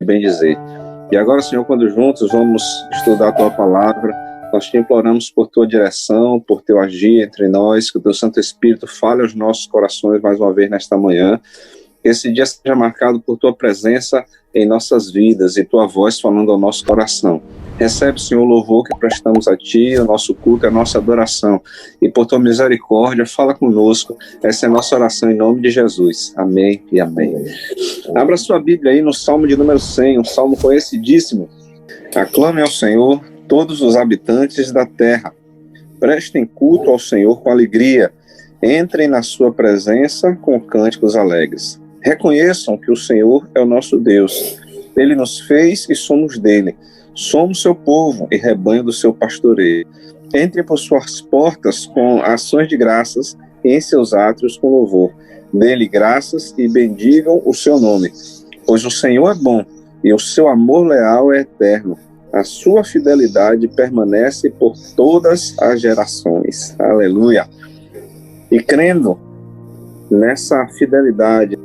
bem dizer. E agora, Senhor, quando juntos vamos estudar a Tua Palavra, nós te imploramos por Tua direção, por Teu agir entre nós, que o Teu Santo Espírito fale aos nossos corações mais uma vez nesta manhã, que esse dia seja marcado por Tua presença em nossas vidas e Tua voz falando ao nosso coração. Recebe, Senhor, o louvor que prestamos a Ti, o nosso culto, a nossa adoração. E por Tua misericórdia, fala conosco. Essa é a nossa oração em nome de Jesus. Amém e amém. Abra sua Bíblia aí no Salmo de número 100, um salmo conhecidíssimo. Aclame ao Senhor todos os habitantes da terra. Prestem culto ao Senhor com alegria. Entrem na sua presença com cânticos alegres. Reconheçam que o Senhor é o nosso Deus. Ele nos fez e somos dele. Somos seu povo e rebanho do seu pastoreio. Entre por suas portas com ações de graças e em seus átrios com louvor. Dê-lhe graças e bendigam o seu nome. Pois o Senhor é bom e o seu amor leal é eterno. A sua fidelidade permanece por todas as gerações. Aleluia! E crendo nessa fidelidade,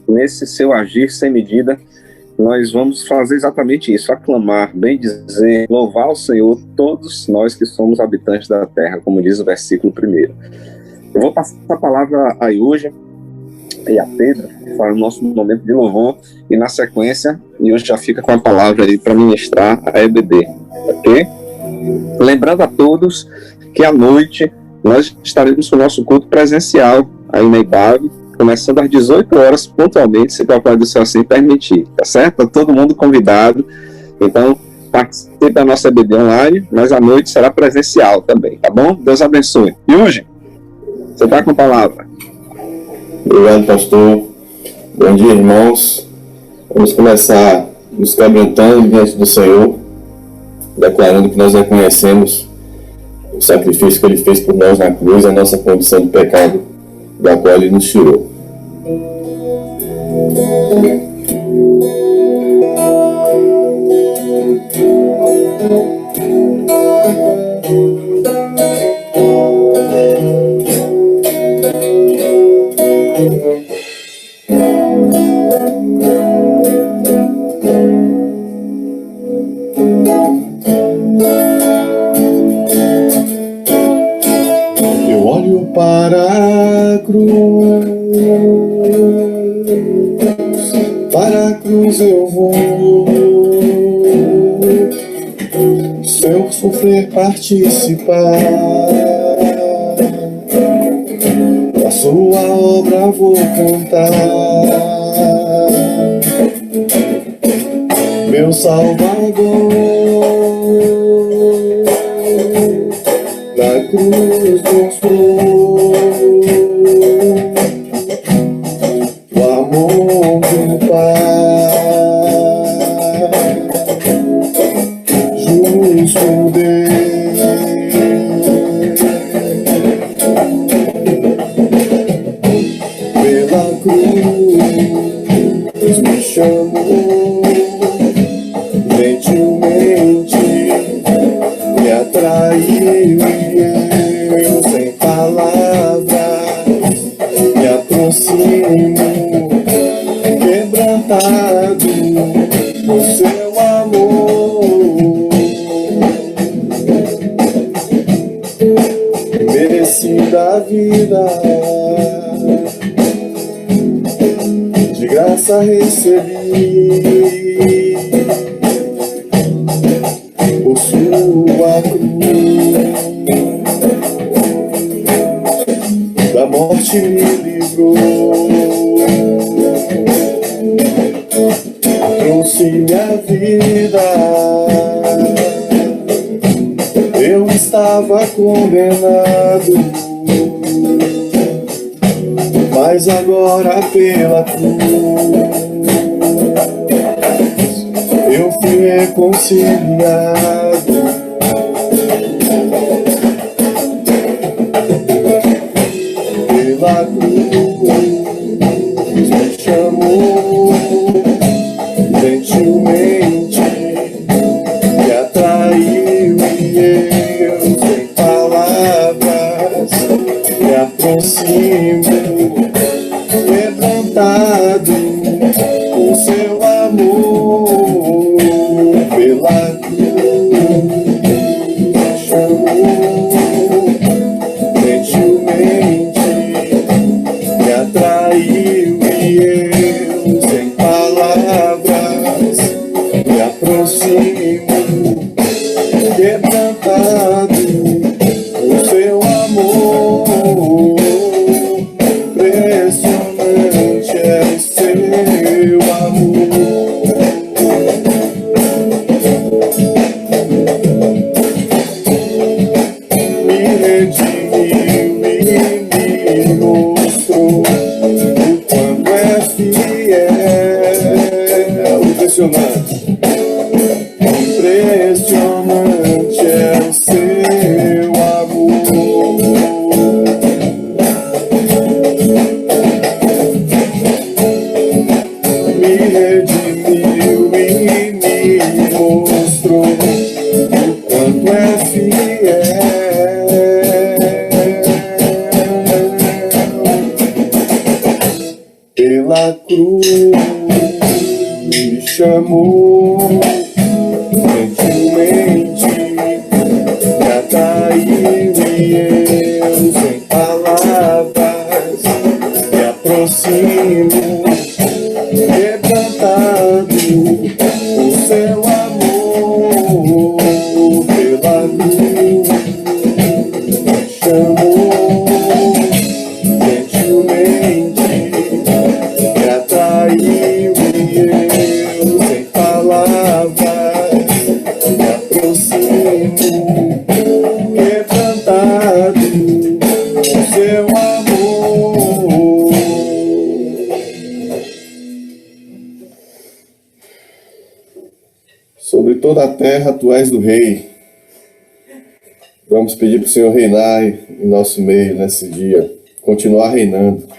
nesse seu agir sem medida, nós vamos fazer exatamente isso, aclamar, bem dizer, louvar o Senhor, todos nós que somos habitantes da terra, como diz o versículo 1. Eu vou passar a palavra a hoje e a Pedro, para o nosso momento de louvor, e na sequência, e hoje já fica com a palavra aí para ministrar a EBD, ok? Lembrando a todos que à noite nós estaremos com o nosso culto presencial aí na IBAB, começando às 18 horas pontualmente, se o Papai do Céu assim permitir, tá certo? Tá todo mundo convidado, então participe da nossa EBD online, mas à noite será presencial também, tá bom? Deus abençoe. E hoje, você está com a palavra. Obrigado, pastor. Bom dia, irmãos. Vamos começar nos quebrantando diante do Senhor, declarando que nós reconhecemos o sacrifício que Ele fez por nós na cruz, a nossa condição de pecado, da qual Ele nos tirou. Eu olho para a cruz eu vou, seu sofrer participar, da sua obra vou contar, meu Salvador, na cruz mostrou o amor do Pai, justo Deus, pela cruz me chamou, gentilmente me atraiu e eu sem palavras me aproximo, quebrantado por seu amor, merecida a vida, de graça recebi, por sua cruz, da morte me livrou, trouxe minha vida, eu estava condenado, mas agora pela cruz eu fui reconciliado, pela cruz me chamou, gentilmente me atraiu e eu sem palavras me aproximo, quebrantado impressionante. Impressionante é o seu amor. Me redimiu e me mostrou o quanto é fiel. Pela cruz me chamou gentilmente, me atraiu e eu sem palavras me aproximo, quebrantado o seu amor. Pela cruz me chamou gentilmente, me atraiu e eu sem palavras me aproximo, quebrantado o seu amor. Sobre toda a terra tu és o rei. Vamos pedir para o Senhor reinar em nosso meio nesse dia, continuar reinando.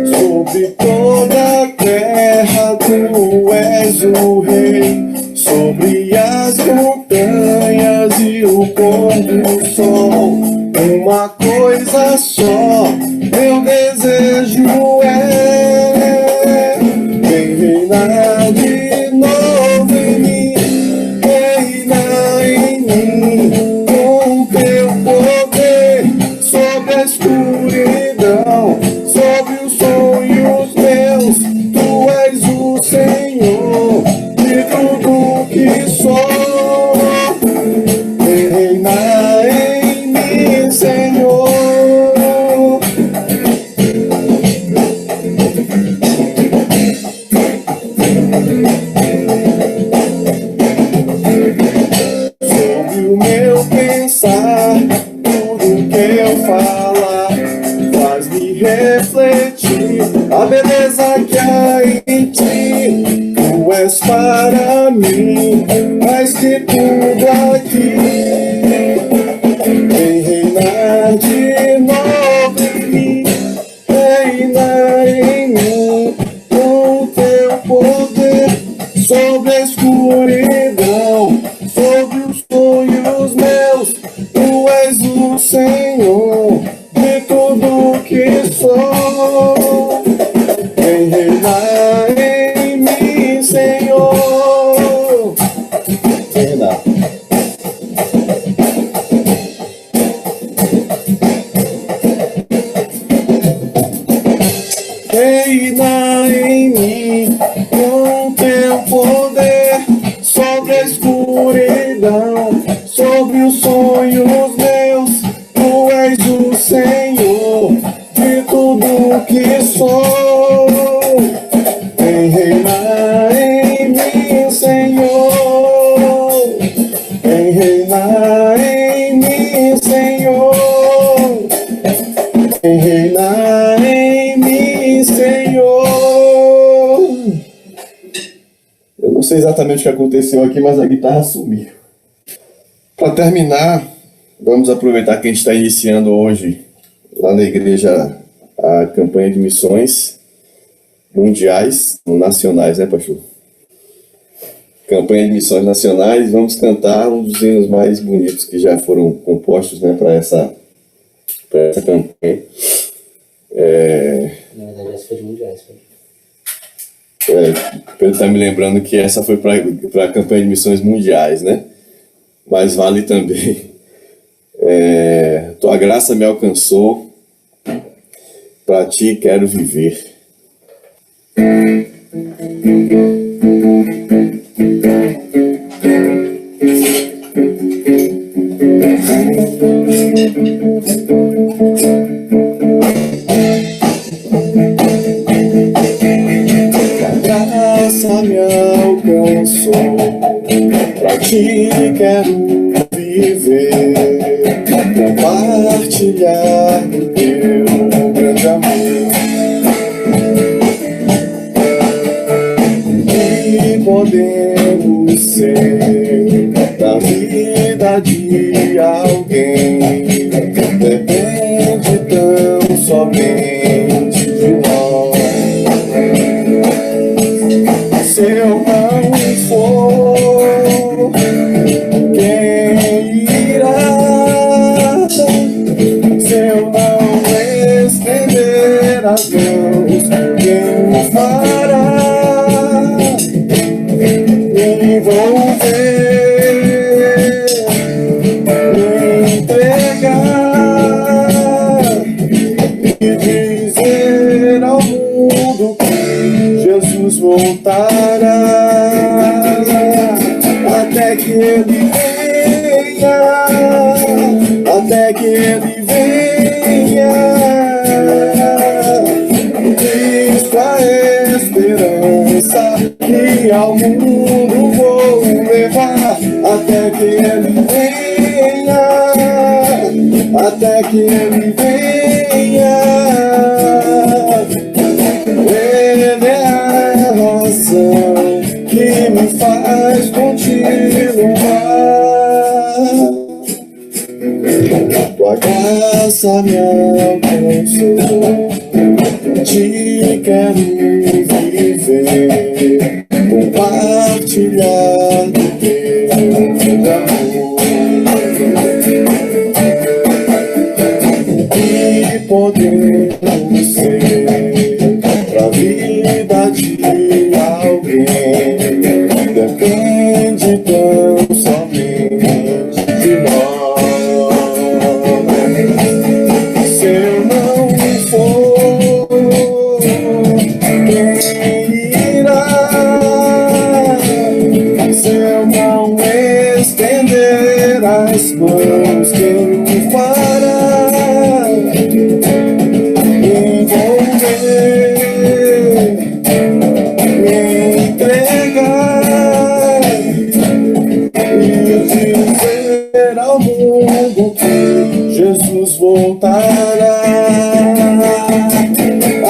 Sobre toda a terra tu és o rei, sobre as montanhas e o pôr do sol. Uma coisa só meu desejo é: vem reinar de novo em mim, reinar em mim com teu poder sobre a escuridão, sobre os sonhos meus. Tu és o Senhor de tudo que sou. Vem reinar em mim, Senhor. Sobre o meu pensar, tudo que eu falar faz-me refletir a beleza que há em ti. Tu és para mim mais que tudo aqui. Vem reinar de novo em mim, reinar em mim com teu poder sobre a escuridão, sobre os sonhos meus. Tu és o Senhor de tudo que sou. Vem reinar em mim, Senhor. Reinar. Reina em mim com teu poder sobre a escuridão, sobre os sonhos meus. Tu és o Senhor de tudo que sou. Vem reinar em mim, Senhor. Vem reinar em mim, Senhor. Vem reinar em mim, Senhor. Eu não sei exatamente o que aconteceu aqui, mas a guitarra sumiu. Para terminar, vamos aproveitar que a gente está iniciando hoje, lá na igreja, a campanha de missões mundiais, nacionais, né, pastor? Campanha de missões nacionais. Vamos cantar um dos hinos mais bonitos que já foram compostos, né, para essa campanha. Na verdade, essa foi de mundiais. Pedro está me lembrando que essa foi para a campanha de missões mundiais, né? Mas vale também. Tua graça me alcançou, para ti quero viver. quem sou, pra ti quero viver, compartilhar do teu grande amor. E podemos ser da vida de alguém, depende tão somente de nós. Se eu não for, quem irá? Se eu não estender as mãos, quem o fará? Me envolver, me entregar e dizer ao mundo que Jesus voltará, até que Ele venha, até que Ele venha. Cristo a esperança que ao mundo vou levar, até que Ele venha, até que Ele venha. Ele é a razão que me faz continuar. Tua graça me alcançou, te quero viver, compartilhar do teu amor. E podemos ser pra vida de alguém, depende tão somente de nós. Se eu não for, quem irá? Se eu não estender as mãos, quem o fará? Me envolver, me entregar e dizer ao mundo que Jesus voltará,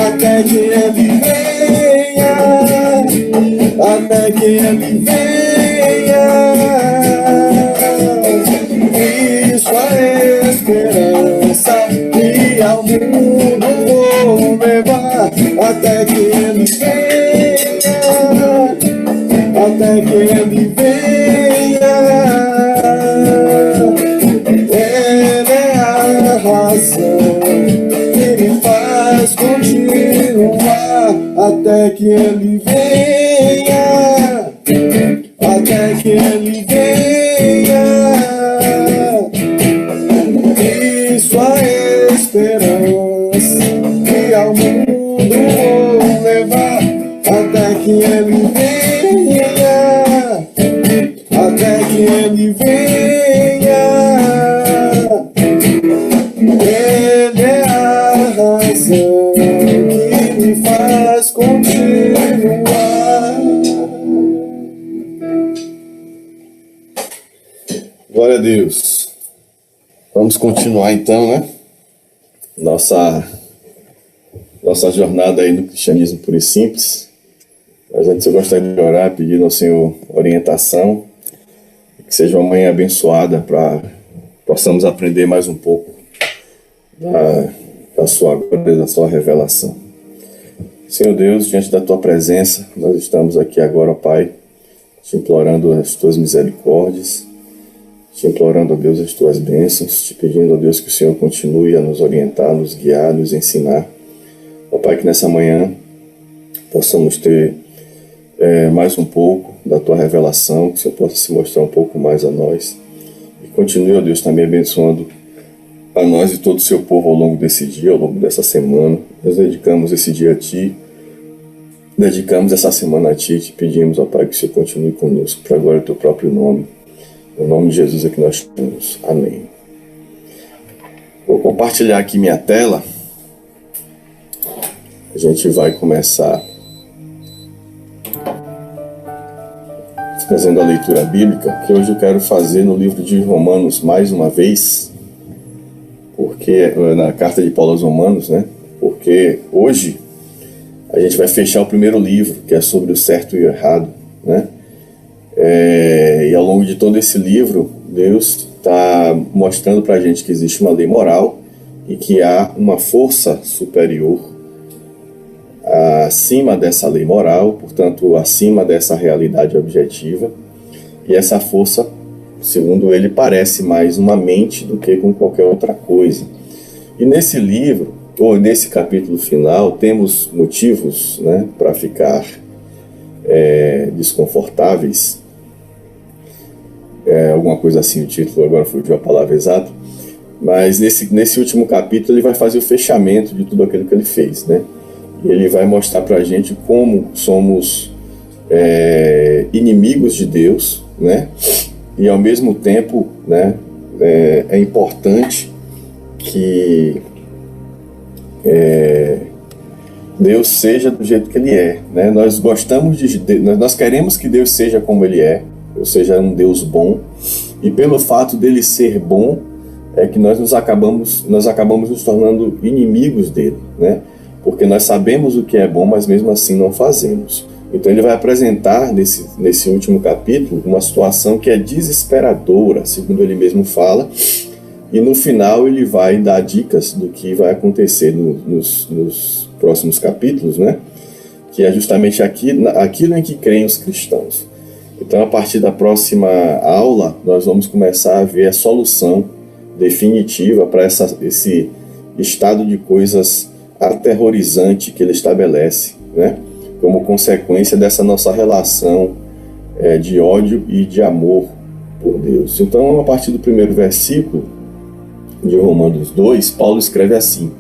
até que Ele venha, até que Ele venha. Isso a esperança que ao mundo vou levar, até que Ele venha, até que Ele venha. Ele é a razão que me faz continuar, até que Ele venha, até que Ele venha. Isso a esperança que ao mundo vou levar, até que Ele venha, até que Ele venha. Ele é a razão que me faz continuar. Glória a Deus. Vamos continuar então, né? Nossa jornada aí no cristianismo puro e simples. Mas antes eu gostaria de orar, pedindo ao Senhor orientação, que seja uma manhã abençoada para possamos aprender mais um pouco da sua glória, da sua revelação. Senhor Deus, diante da tua presença, nós estamos aqui agora, ó Pai, te implorando as tuas misericórdias, te implorando, ó Deus, as tuas bênçãos, te pedindo, ó Deus, que o Senhor continue a nos orientar, nos guiar, nos ensinar. Ó Pai, que nessa manhã possamos ter mais um pouco da tua revelação, que o Senhor possa se mostrar um pouco mais a nós. E continue, ó Deus, também abençoando a nós e todo o seu povo ao longo desse dia, ao longo dessa semana. Nós dedicamos esse dia a Ti, dedicamos essa semana a Ti, te pedimos, ó Pai, que o Senhor continue conosco, para agora o Teu próprio nome. No nome de Jesus é que nós temos. Amém. Vou compartilhar aqui minha tela. A gente vai começar fazendo a leitura bíblica, que hoje eu quero fazer no livro de Romanos mais uma vez, porque na carta de Paulo aos Romanos, né? Porque hoje a gente vai fechar o primeiro livro, que é sobre o certo e o errado, né? E ao longo de todo esse livro, Deus está mostrando para a gente que existe uma lei moral e que há uma força superior acima dessa lei moral, portanto, acima dessa realidade objetiva. E essa força, segundo ele, parece mais uma mente do que com qualquer outra coisa. E nesse livro, ou nesse capítulo final, temos motivos, né, para ficar desconfortáveis. Alguma coisa assim, o título agora fugiu a palavra exata. Mas nesse último capítulo ele vai fazer o fechamento de tudo aquilo que ele fez, né? E ele vai mostrar para a gente como somos inimigos de Deus, né? E ao mesmo tempo, né, é importante que Deus seja do jeito que Ele é, né? Nós gostamos nós queremos que Deus seja como Ele é, ou seja, um Deus bom. E pelo fato dele ser bom, é que nós acabamos nos tornando inimigos dele, né? Porque nós sabemos o que é bom, mas mesmo assim não fazemos. Então ele vai apresentar nesse último capítulo uma situação que é desesperadora, segundo ele mesmo fala, e no final ele vai dar dicas do que vai acontecer nos próximos capítulos, né? Que é justamente aquilo em que creem os cristãos. Então, a partir da próxima aula, nós vamos começar a ver a solução definitiva para esse estado de coisas aterrorizante que ele estabelece, né? Como consequência dessa nossa relação de ódio e de amor por Deus. Então, a partir do primeiro versículo de Romanos 2, Paulo escreve assim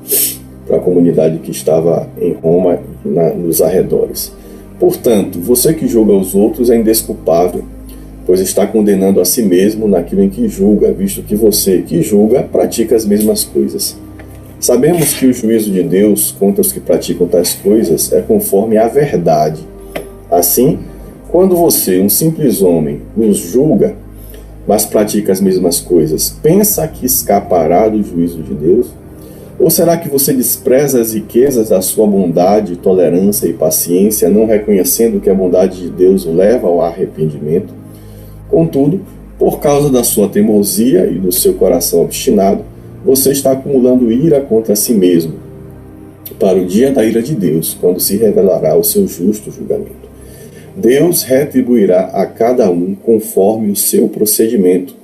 para a comunidade que estava em Roma, nos arredores: portanto, você que julga os outros é indesculpável, pois está condenando a si mesmo naquilo em que julga, visto que você que julga pratica as mesmas coisas. Sabemos que o juízo de Deus contra os que praticam tais coisas é conforme à verdade. Assim, quando você, um simples homem, os julga, mas pratica as mesmas coisas, pensa que escapará do juízo de Deus? Ou será que você despreza as riquezas da sua bondade, tolerância e paciência, não reconhecendo que a bondade de Deus o leva ao arrependimento? Contudo, por causa da sua teimosia e do seu coração obstinado, você está acumulando ira contra si mesmo, para o dia da ira de Deus, quando se revelará o seu justo julgamento. Deus retribuirá a cada um conforme o seu procedimento.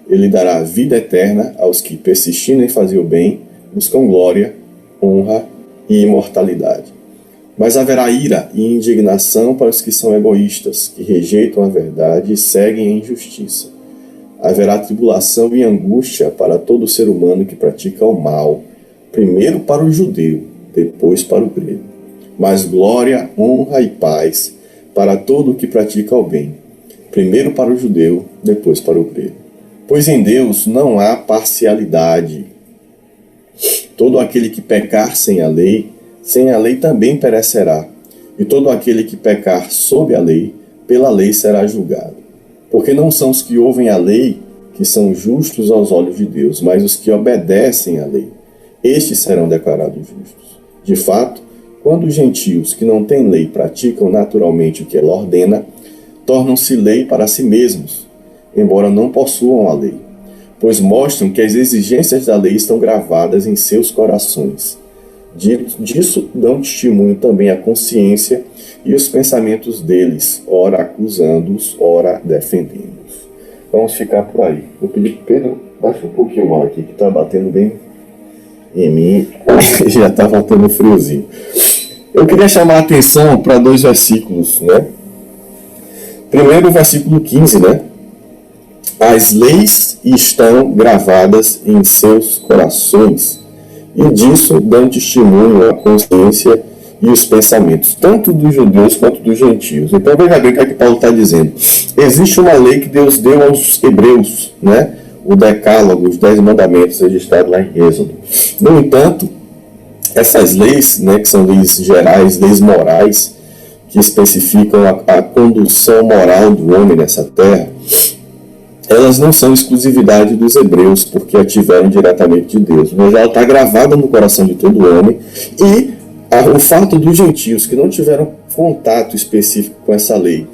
Ele dará vida eterna aos que, persistindo em fazer o bem, buscam glória, honra e imortalidade. Mas haverá ira e indignação para os que são egoístas, que rejeitam a verdade e seguem a injustiça. Haverá tribulação e angústia para todo ser humano que pratica o mal, primeiro para o judeu, depois para o grego. Mas glória, honra e paz para todo o que pratica o bem, primeiro para o judeu, depois para o grego. Pois em Deus não há parcialidade. Todo aquele que pecar sem a lei também perecerá, e todo aquele que pecar sob a lei, pela lei será julgado. Porque não são os que ouvem a lei que são justos aos olhos de Deus, mas os que obedecem à lei. Estes serão declarados justos. De fato, quando os gentios que não têm lei praticam naturalmente o que ela ordena, tornam-se lei para si mesmos, embora não possuam a lei, pois mostram que as exigências da lei estão gravadas em seus corações. Disso dão testemunho também a consciência e os pensamentos deles, ora acusando-os, ora defendendo-os. Vamos ficar por aí. Vou pedir para o Pedro, baixa um pouquinho mal aqui, que está batendo bem em mim, já está batendo friozinho. Eu queria chamar a atenção para 2 versículos, né? Primeiro, o versículo 15, né? As leis estão gravadas em seus corações, e disso dão testemunho a consciência e os pensamentos, tanto dos judeus quanto dos gentios. Então veja bem o que é que Paulo está dizendo. Existe uma lei que Deus deu aos hebreus, né? O decálogo, os 10 mandamentos registrados lá em Êxodo. No entanto, essas leis, né, que são leis gerais, leis morais, que especificam a condução moral do homem nessa terra, elas não são exclusividade dos hebreus, porque a tiveram diretamente de Deus, mas ela está gravada no coração de todo homem, e o fato dos gentios que não tiveram contato específico com essa lei,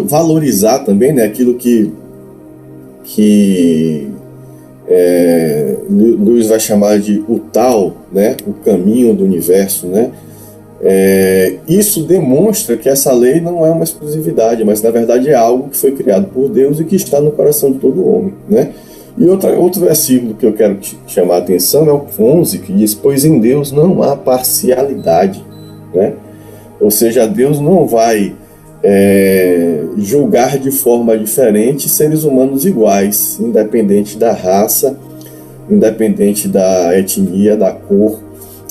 valorizar também, né, aquilo que Luiz vai chamar de o tal, né, o caminho do universo, né? Isso demonstra que essa lei não é uma exclusividade, mas na verdade é algo que foi criado por Deus e que está no coração de todo homem, né? E outro versículo que eu quero chamar a atenção é o 11, que diz: pois em Deus não há parcialidade, né? Ou seja, Deus não vai julgar de forma diferente seres humanos iguais, independente da raça, independente da etnia, da cor,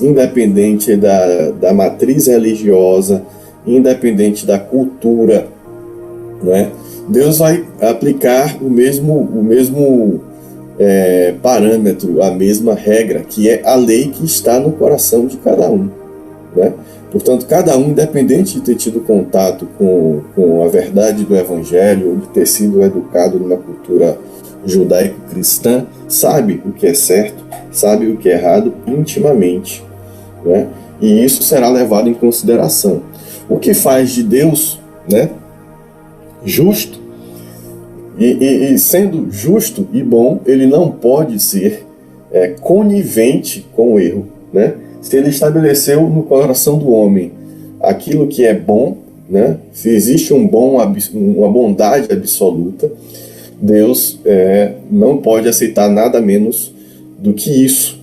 independente da matriz religiosa, independente da cultura, né? Deus vai aplicar o mesmo parâmetro, a mesma regra, que é a lei que está no coração de cada um, né? Portanto, cada um, independente de ter tido contato com a verdade do Evangelho, ou de ter sido educado numa cultura judaico-cristã, sabe o que é certo, sabe o que é errado intimamente, né? E isso será levado em consideração. O que faz de Deus, né, justo, e sendo justo e bom, ele não pode ser conivente com o erro, né? Se ele estabeleceu no coração do homem aquilo que é bom, né? Se existe uma bondade absoluta, Deus não pode aceitar nada menos do que isso,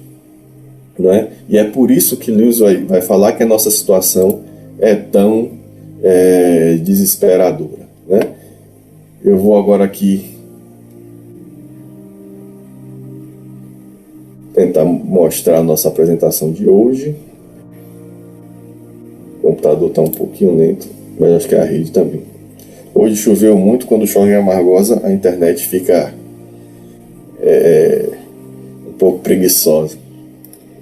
né? E é por isso que Lewis vai falar que a nossa situação é tão desesperadora, né? Eu vou agora aqui tentar mostrar a nossa apresentação de hoje. O computador está um pouquinho lento, mas acho que a rede também. Hoje choveu muito, quando chove em Amargosa a internet fica um pouco preguiçosa.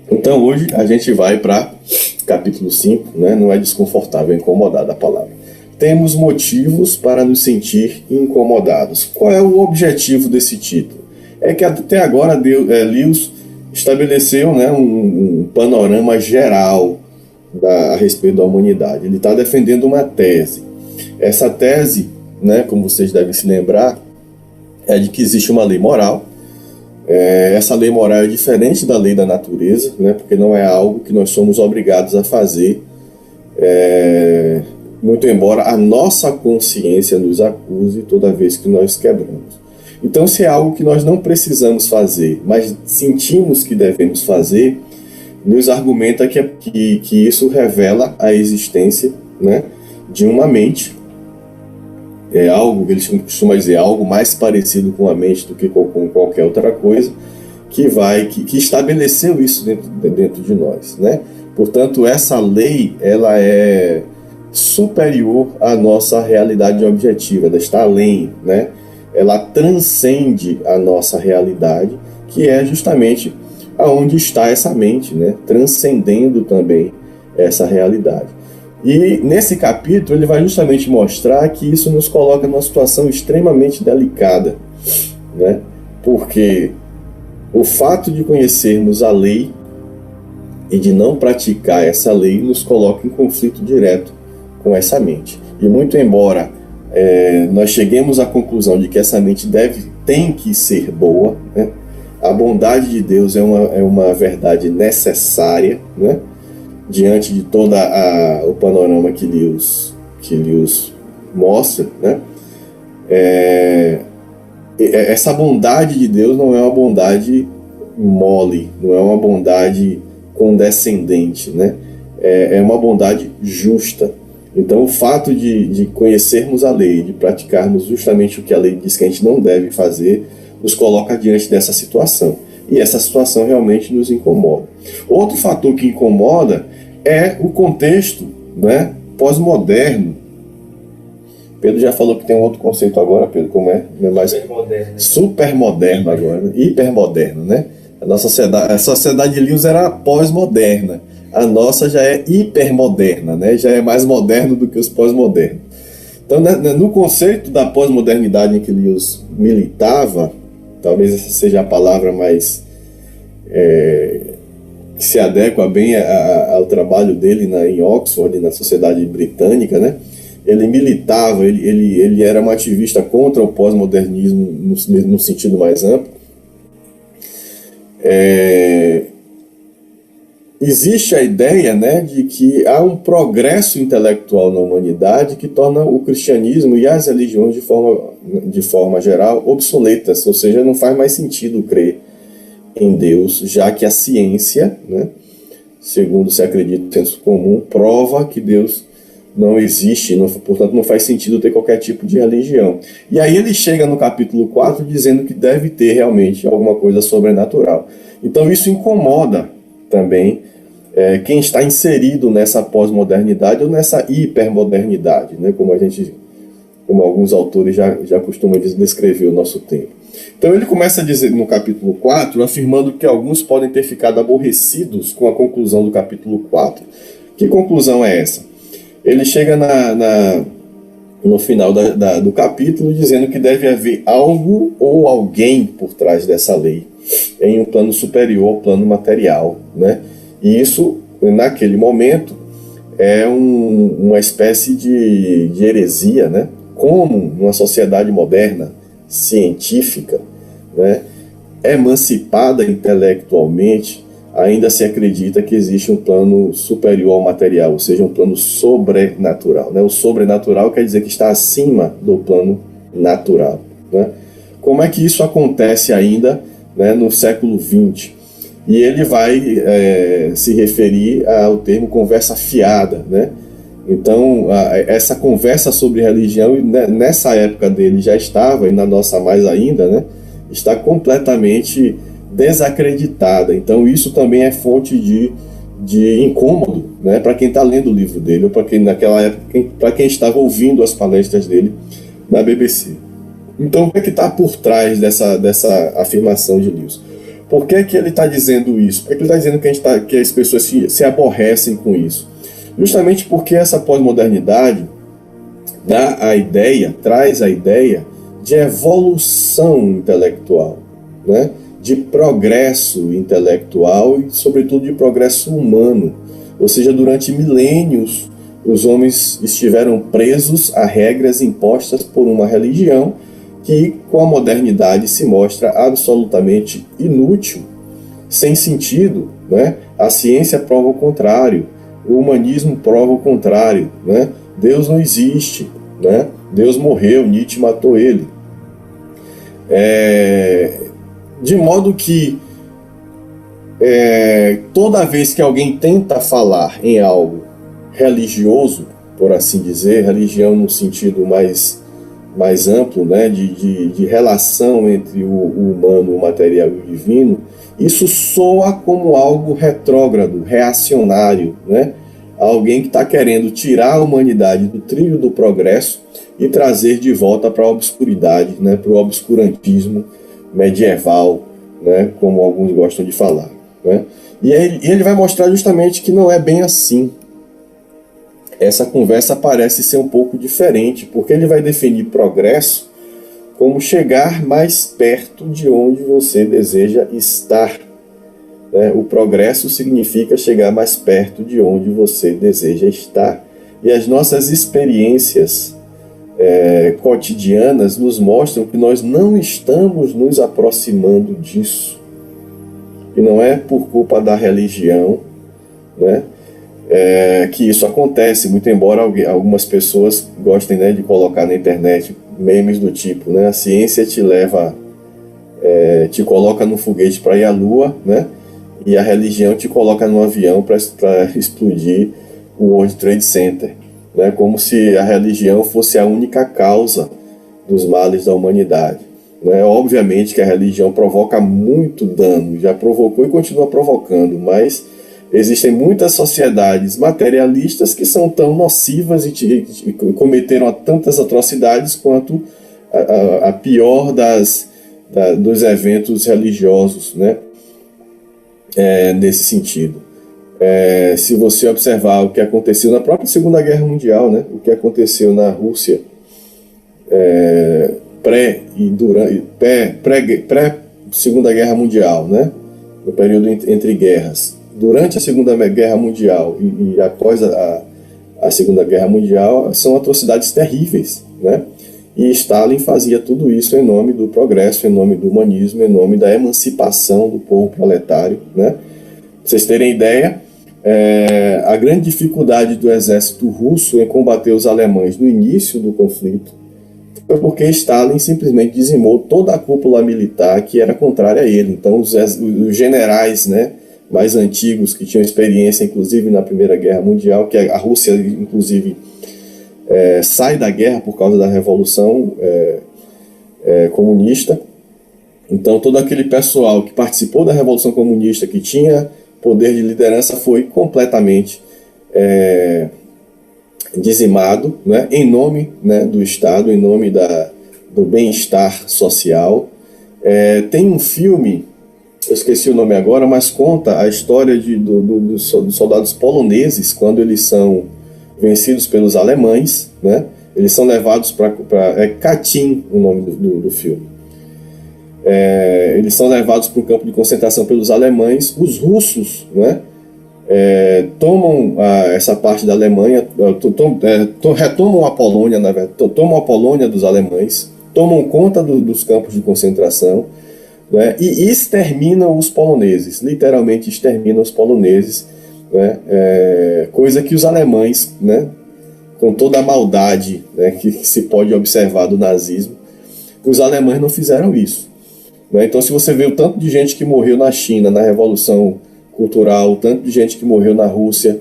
Então hoje a gente vai para capítulo 5, né? Não é desconfortável, é incomodado a palavra. Temos motivos para nos sentir incomodados. Qual é o objetivo desse título? É que até agora Lewis estabeleceu, né, um panorama geral a respeito da humanidade. Ele está defendendo uma tese. Essa tese, né, como vocês devem se lembrar, é de que existe uma lei moral. Essa lei moral é diferente da lei da natureza, né, porque não é algo que nós somos obrigados a fazer, muito embora a nossa consciência nos acuse toda vez que nós quebramos. Então, se é algo que nós não precisamos fazer, mas sentimos que devemos fazer, nos argumenta que isso revela a existência, né, de uma mente. É algo que eles costumam dizer, algo mais parecido com a mente do que com qualquer outra coisa, que estabeleceu isso dentro de nós, né? Portanto, essa lei, ela é superior à nossa realidade objetiva, ela está além, né? Ela transcende a nossa realidade, que é justamente aonde está essa mente, né? Transcendendo também essa realidade. E nesse capítulo ele vai justamente mostrar que isso nos coloca numa situação extremamente delicada, né? Porque o fato de conhecermos a lei e de não praticar essa lei nos coloca em conflito direto com essa mente. E muito embora nós cheguemos à conclusão de que essa mente tem que ser boa, né? A bondade de Deus é uma verdade necessária, né? Diante de todo o panorama que Lewis mostra, né? Essa bondade de Deus não é uma bondade mole, não é uma bondade condescendente, né? É uma bondade justa. Então, o fato de conhecermos a lei, de praticarmos justamente o que a lei diz que a gente não deve fazer, nos coloca diante dessa situação. E essa situação realmente nos incomoda. Outro fator que incomoda é o contexto, né, pós-moderno. Pedro já falou que tem um outro conceito agora, Pedro, como é? Supermoderno agora, hipermoderno, né? A sociedade de Lewis era pós-moderna. A nossa já é hipermoderna, né? Já é mais moderno do que os pós-modernos. Então, no conceito da pós-modernidade em que Lewis militava, talvez essa seja a palavra mais que se adequa bem ao trabalho dele em Oxford, na Sociedade Britânica, né? Ele militava, ele era um ativista contra o pós-modernismo no sentido mais amplo. Existe a ideia, né, de que há um progresso intelectual na humanidade que torna o cristianismo e as religiões de forma geral obsoletas, ou seja, não faz mais sentido crer em Deus, já que a ciência, né, segundo se acredita no senso comum, prova que Deus não existe, portanto não faz sentido ter qualquer tipo de religião. E aí ele chega no capítulo 4 dizendo que deve ter realmente alguma coisa sobrenatural. Então isso incomoda também quem está inserido nessa pós-modernidade ou nessa hipermodernidade, né, como alguns autores já costumam descrever o nosso tempo. Então ele começa a dizer no capítulo 4, afirmando que alguns podem ter ficado aborrecidos com a conclusão do capítulo 4. Que conclusão é essa? Ele chega no final do capítulo dizendo que deve haver algo ou alguém por trás dessa lei, em um plano superior ao plano material, né? E isso, naquele momento, é uma espécie de heresia, né? Como numa sociedade moderna, científica, né, emancipada intelectualmente, ainda se acredita que existe um plano superior ao material, ou seja, um plano sobrenatural, né? O sobrenatural quer dizer que está acima do plano natural, né? Como é que isso acontece ainda, né, no século XX? E ele vai se referir ao termo conversa fiada, né? Então, essa conversa sobre religião, nessa época dele já estava, e na nossa mais ainda, né, está completamente desacreditada. Então, isso também é fonte de incômodo, né, para quem está lendo o livro dele, ou para quem naquela época, para quem estava ouvindo as palestras dele na BBC. Então, o que é que está por trás dessa afirmação de Lewis? Por que ele está dizendo isso? Por que ele está dizendo que as pessoas se aborrecem com isso? Justamente porque essa pós-modernidade traz a ideia de evolução intelectual, né? De progresso intelectual e, sobretudo, de progresso humano. Ou seja, durante milênios, os homens estiveram presos a regras impostas por uma religião que, com a modernidade, se mostra absolutamente inútil, sem sentido, né? A ciência prova o contrário. O humanismo prova o contrário, né? Deus não existe, né? Deus morreu, Nietzsche matou ele. De modo que toda vez que alguém tenta falar em algo religioso, por assim dizer, religião no sentido mais amplo, né? de relação entre o humano, o material e o divino, isso soa como algo retrógrado, reacionário, né? Alguém que está querendo tirar a humanidade do trilho do progresso e trazer de volta para a obscuridade, né? Para o obscurantismo medieval, né? Como alguns gostam de falar, né? E ele vai mostrar justamente que não é bem assim. Essa conversa parece ser um pouco diferente, porque ele vai definir progresso como chegar mais perto de onde você deseja estar. O progresso significa chegar mais perto de onde você deseja estar. E as nossas experiências cotidianas nos mostram que nós não estamos nos aproximando disso. E não é por culpa da religião, né, que isso acontece, muito embora algumas pessoas gostem, né, de colocar na internet memes do tipo, né, a ciência te leva, te coloca no foguete para ir à Lua, né, e a religião te coloca no avião para explodir o World Trade Center, né? Como se a religião fosse a única causa dos males da humanidade, né? Obviamente que a religião provoca muito dano, já provocou e continua provocando, mas existem muitas sociedades materialistas que são tão nocivas e cometeram tantas atrocidades quanto a pior dos eventos religiosos, né? Nesse sentido. Se você observar o que aconteceu na própria Segunda Guerra Mundial, né, o que aconteceu na Rússia pré-Segunda Guerra Mundial, né, no período entre guerras, durante a Segunda Guerra Mundial e após a Segunda Guerra Mundial, são atrocidades terríveis, né? E Stalin fazia tudo isso em nome do progresso, em nome do humanismo, em nome da emancipação do povo proletário, né? Pra vocês terem ideia, a grande dificuldade do exército russo em combater os alemães no início do conflito foi porque Stalin simplesmente dizimou toda a cúpula militar que era contrária a ele. Então os generais, né, mais antigos, que tinham experiência inclusive na Primeira Guerra Mundial, que a Rússia inclusive sai da guerra por causa da Revolução Comunista. Então todo aquele pessoal que participou da Revolução Comunista, que tinha poder de liderança, foi completamente dizimado, né, em nome, né, do Estado, em nome do bem-estar social. Tem um filme, eu esqueci o nome agora, mas conta a história dos soldados poloneses quando eles são vencidos pelos alemães, né? Eles são levados para Katyn, o nome do filme. Eles são levados para um campo de concentração pelos alemães. Os russos, né, tomam essa parte da Alemanha, retomam a Polônia, na verdade, tomam a Polônia dos alemães, tomam conta dos campos de concentração, né, e exterminam os poloneses, literalmente exterminam os poloneses, né, coisa que os alemães, né, com toda a maldade, né, que se pode observar do nazismo, os alemães não fizeram isso. Então, se você vê o tanto de gente que morreu na China, na Revolução Cultural, o tanto de gente que morreu na Rússia,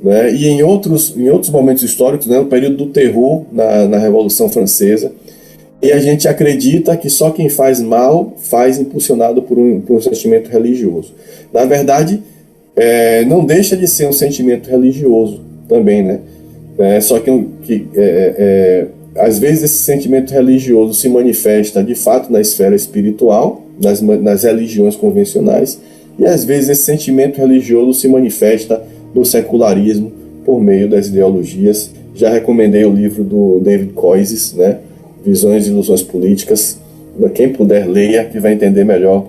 né, e em outros momentos históricos, né, no período do terror, na Revolução Francesa, e a gente acredita que só quem faz mal faz impulsionado por um sentimento religioso. Na verdade, não deixa de ser um sentimento religioso também, né? Só que às vezes esse sentimento religioso se manifesta de fato na esfera espiritual, nas religiões convencionais, e às vezes esse sentimento religioso se manifesta no secularismo por meio das ideologias. Já recomendei o livro do David Koyzis, né, Visões e Ilusões Políticas. Quem puder, leia, que vai entender melhor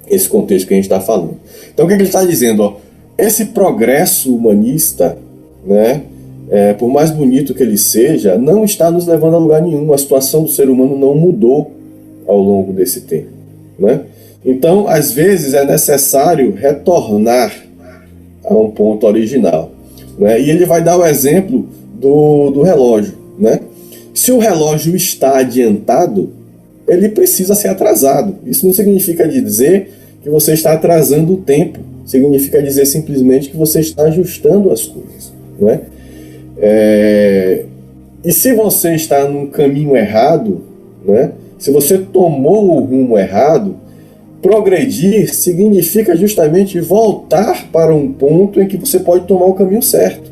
esse contexto que a gente está falando. Então o que ele está dizendo? Esse progresso humanista, né, por mais bonito que ele seja, não está nos levando a lugar nenhum. A situação do ser humano não mudou ao longo desse tempo, né? Então, às vezes, é necessário retornar a um ponto original, né? E ele vai dar o exemplo do relógio, né? Se o relógio está adiantado, ele precisa ser atrasado. Isso não significa dizer que você está atrasando o tempo. Significa dizer simplesmente que você está ajustando as coisas, né? E se você está num caminho errado, né, se você tomou o rumo errado, progredir significa justamente voltar para um ponto em que você pode tomar o caminho certo.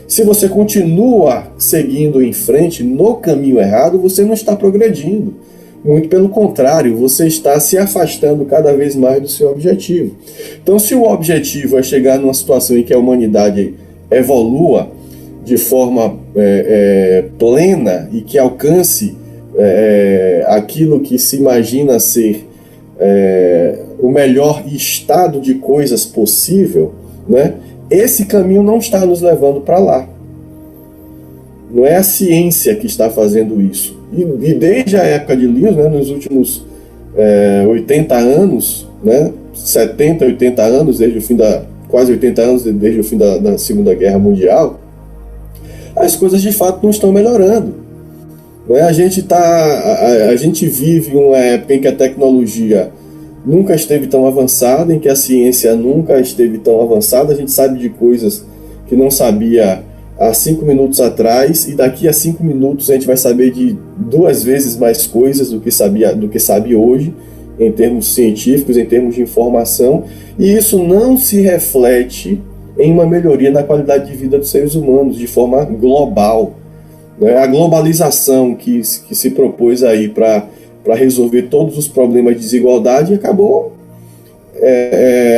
Se você continua seguindo em frente no caminho errado, você não está progredindo. Muito pelo contrário, você está se afastando cada vez mais do seu objetivo. Então, se o objetivo é chegar numa situação em que a humanidade evolua de forma plena e que alcance aquilo que se imagina ser o melhor estado de coisas possível, né? Esse caminho não está nos levando para lá. Não é a ciência que está fazendo isso. E desde a época de Lewis, né, nos últimos 80 anos, né, 70, 80 anos, quase 80 anos desde o fim da Segunda Guerra Mundial, as coisas de fato não estão melhorando. Né? A gente vive uma época em que a tecnologia nunca esteve tão avançada, em que a ciência nunca esteve tão avançada. A gente sabe de coisas que não sabia há 5 minutos atrás, e daqui a 5 minutos a gente vai saber de 2 vezes mais coisas do que sabe hoje, em termos científicos, em termos de informação, e isso não se reflete em uma melhoria na qualidade de vida dos seres humanos de forma global. Né? A globalização que se propôs aí para resolver todos os problemas de desigualdade acabou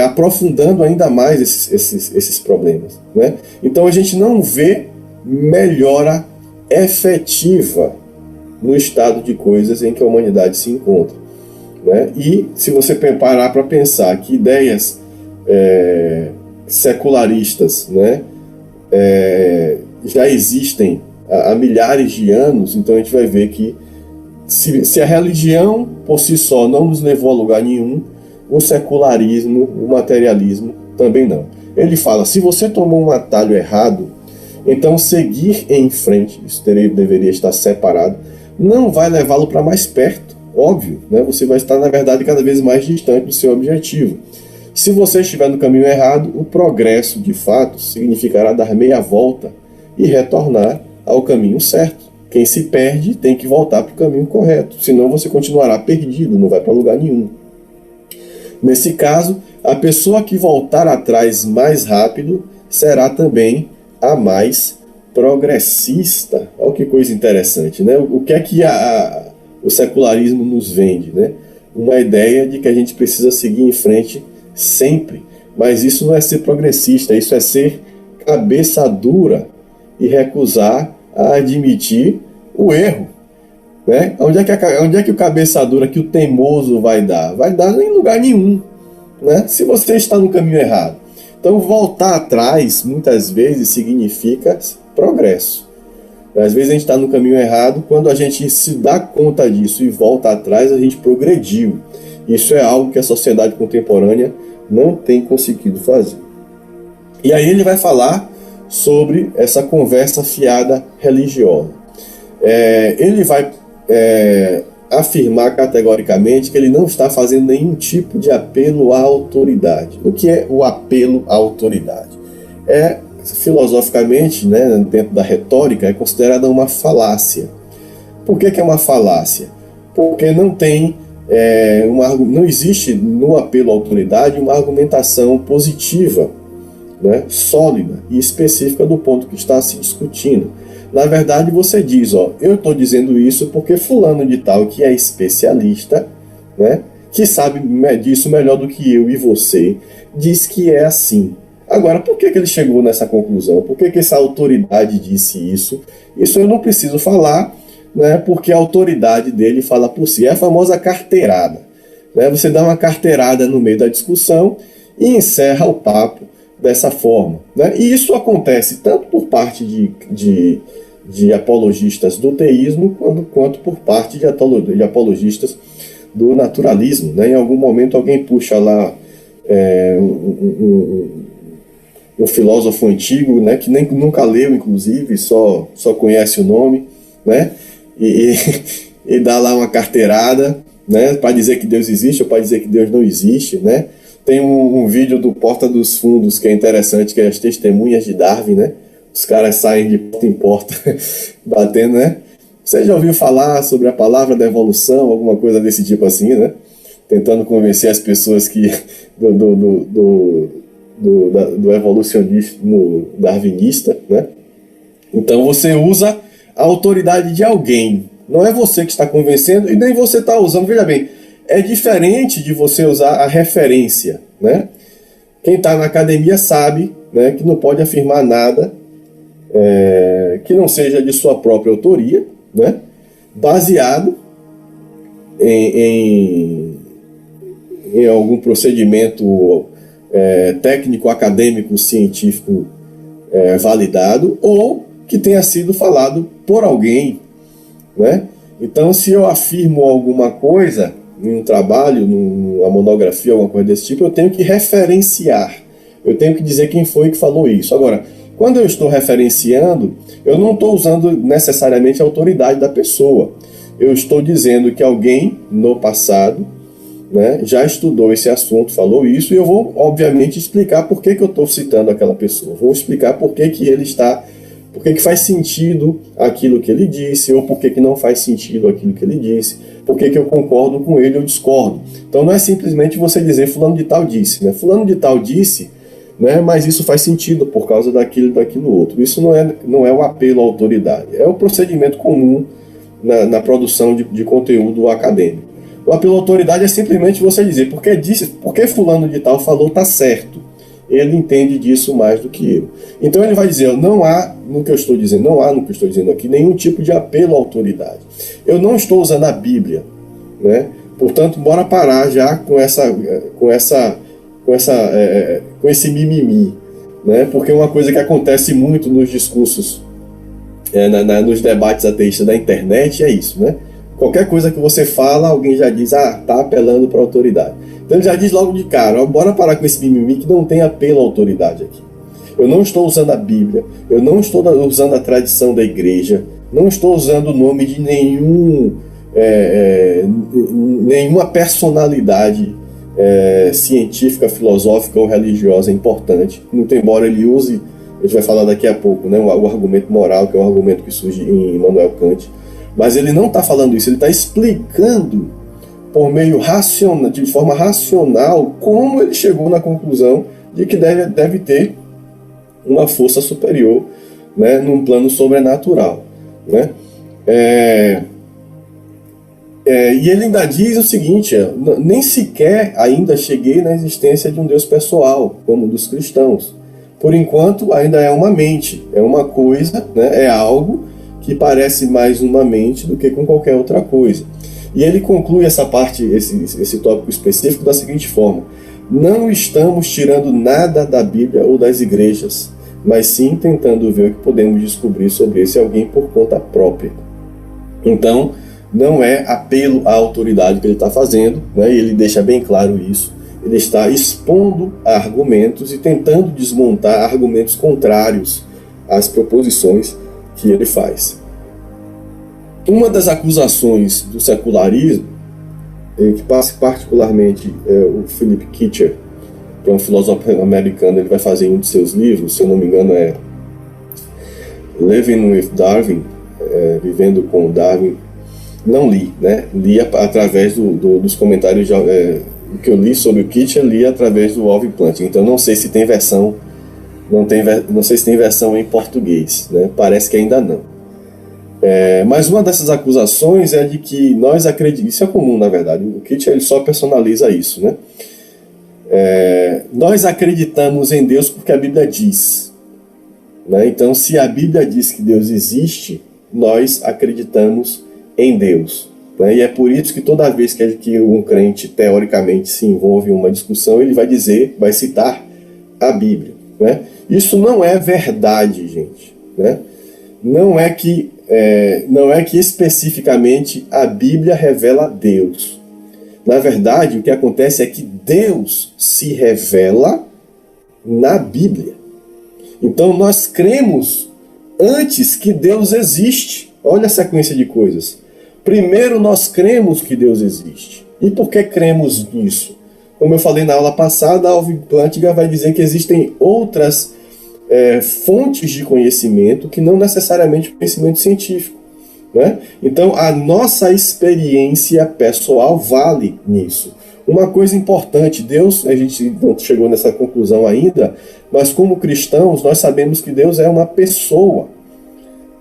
aprofundando ainda mais esses problemas, né? Então a gente não vê melhora efetiva no estado de coisas em que a humanidade se encontra, né? E se você parar para pensar que ideias secularistas, né, já existem há milhares de anos, então a gente vai ver que se a religião por si só não nos levou a lugar nenhum, o secularismo, o materialismo também não. Ele fala, se você tomou um atalho errado, então seguir em frente, isso deveria estar separado, não vai levá-lo para mais perto, óbvio, né? Você vai estar, na verdade, cada vez mais distante do seu objetivo. Se você estiver no caminho errado, o progresso, de fato, significará dar meia volta e retornar ao caminho certo. Quem se perde tem que voltar para o caminho correto, senão você continuará perdido, não vai para lugar nenhum. Nesse caso, a pessoa que voltar atrás mais rápido será também a mais progressista. Olha que coisa interessante, né? O que é que o secularismo nos vende, né? Uma ideia de que a gente precisa seguir em frente sempre. Mas isso não é ser progressista, isso é ser cabeça dura e recusar a admitir o erro, né? Onde é que o cabeça dura, que o teimoso vai dar? Vai dar em lugar nenhum, né? Se você está no caminho errado. Então voltar atrás muitas vezes significa progresso. Às vezes a gente está no caminho errado, quando a gente se dá conta disso e volta atrás, a gente progrediu. Isso é algo que a sociedade contemporânea não tem conseguido fazer. E aí ele vai falar sobre essa conversa fiada religiosa. Ele vai afirmar categoricamente que ele não está fazendo nenhum tipo de apelo à autoridade. O que é o apelo à autoridade? Filosoficamente, né, dentro da retórica, é considerada uma falácia. Por que é uma falácia? Porque não tem não existe no apelo à autoridade uma argumentação positiva, né, sólida e específica do ponto que está se discutindo. Na verdade, você diz, eu estou dizendo isso porque fulano de tal, que é especialista, né, que sabe disso melhor do que eu e você, diz que é assim. Agora, por que ele chegou nessa conclusão? Por que essa autoridade disse isso? Isso eu não preciso falar, né, porque a autoridade dele fala por si. É a famosa carteirada, né? Você dá uma carteirada no meio da discussão e encerra o papo dessa forma, né? E isso acontece tanto por parte de apologistas do teísmo quanto por parte de apologistas do naturalismo, né? Em algum momento alguém puxa lá um filósofo antigo, né, que nunca leu, inclusive, só conhece o nome, né, e dá lá uma carteirada, né, para dizer que Deus existe ou para dizer que Deus não existe, né. Tem um vídeo do Porta dos Fundos que é interessante, que é as testemunhas de Darwin, né, os caras saem de porta em porta batendo, né. Você já ouviu falar sobre a palavra da evolução, alguma coisa desse tipo assim, né, tentando convencer as pessoas que do evolucionismo darwinista, né? Então você usa a autoridade de alguém, não é você que está convencendo e nem você está usando. Veja bem, é diferente de você usar a referência, né? Quem está na academia sabe, né, que não pode afirmar nada que não seja de sua própria autoria, né, baseado em algum procedimento técnico, acadêmico, científico validado, ou que tenha sido falado por alguém, né? Então, se eu afirmo alguma coisa em um trabalho, numa monografia, alguma coisa desse tipo, eu tenho que referenciar, eu tenho que dizer quem foi que falou isso. Agora, quando eu estou referenciando, eu não estou usando necessariamente a autoridade da pessoa, eu estou dizendo que alguém no passado, né, já estudou esse assunto, falou isso, e eu vou, obviamente, explicar por que eu estou citando aquela pessoa. Vou explicar por que faz sentido aquilo que ele disse, ou por que não faz sentido aquilo que ele disse, por que eu concordo com ele ou discordo. Então não é simplesmente você dizer fulano de tal disse, né? Fulano de tal disse, né, mas isso faz sentido por causa daquilo outro. Isso não é o apelo à autoridade, é o procedimento comum na produção de conteúdo acadêmico. O apelo à autoridade é simplesmente você dizer, porque fulano de tal falou, tá certo. Ele entende disso mais do que eu. Então ele vai dizer, não há no que eu estou dizendo aqui, nenhum tipo de apelo à autoridade. Eu não estou usando a Bíblia, né? Portanto, bora parar já com esse mimimi, né? Porque uma coisa que acontece muito nos discursos, nos debates ateístas da internet é isso, né? Qualquer coisa que você fala, alguém já diz, tá apelando para a autoridade. Então ele já diz logo de cara, bora parar com esse mimimi que não tem apelo à autoridade aqui. Eu não estou usando a Bíblia, eu não estou usando a tradição da igreja, não estou usando o nome de nenhuma personalidade científica, filosófica ou religiosa importante. Muito embora ele use, a gente vai falar daqui a pouco, né, o argumento moral, que é um argumento que surge em Immanuel Kant. Mas ele não está falando isso, ele está explicando por meio racional, de forma racional, como ele chegou na conclusão de que deve ter uma força superior, né, num plano sobrenatural, né? E ele ainda diz o seguinte, nem sequer ainda cheguei na existência de um Deus pessoal, como dos cristãos. Por enquanto ainda é uma mente, é uma coisa, né, é algo que parece mais uma mente do que com qualquer outra coisa. E ele conclui essa parte, esse tópico específico da seguinte forma: não estamos tirando nada da Bíblia ou das igrejas, mas sim tentando ver o que podemos descobrir sobre esse alguém por conta própria. Então, não é apelo à autoridade que ele está fazendo, né? E ele deixa bem claro isso. Ele está expondo argumentos e tentando desmontar argumentos contrários às proposições que ele faz. Uma das acusações do secularismo, que passa particularmente o Philip Kitcher, que é um filósofo americano, ele vai fazer em um de seus livros, se eu não me engano é Living with Darwin, Vivendo com Darwin. Não li, né? Li através dos comentários que eu li sobre o Kitcher, li através do Alvin Plantinga. Então não sei se tem versão, não sei se tem versão em português, né? Parece que ainda não. Mas uma dessas acusações é de que nós acreditamos, isso é comum na verdade, o Kitcher ele só personaliza isso, né? Nós acreditamos em Deus porque a Bíblia diz, né? Então se a Bíblia diz que Deus existe, nós acreditamos em Deus, né? E é por isso que toda vez que um crente teoricamente se envolve em uma discussão, ele vai citar a Bíblia, né? Isso não é verdade, gente, né? Não é que especificamente a Bíblia revela Deus. Na verdade, o que acontece é que Deus se revela na Bíblia. Então nós cremos antes que Deus existe. Olha a sequência de coisas. Primeiro nós cremos que Deus existe. E por que cremos nisso? Como eu falei na aula passada, Alvin Plantinga vai dizer que existem outras fontes de conhecimento que não necessariamente conhecimento científico, né? Então a nossa experiência pessoal vale nisso. Uma coisa importante, Deus, a gente não chegou nessa conclusão ainda, mas como cristãos nós sabemos que Deus é uma pessoa,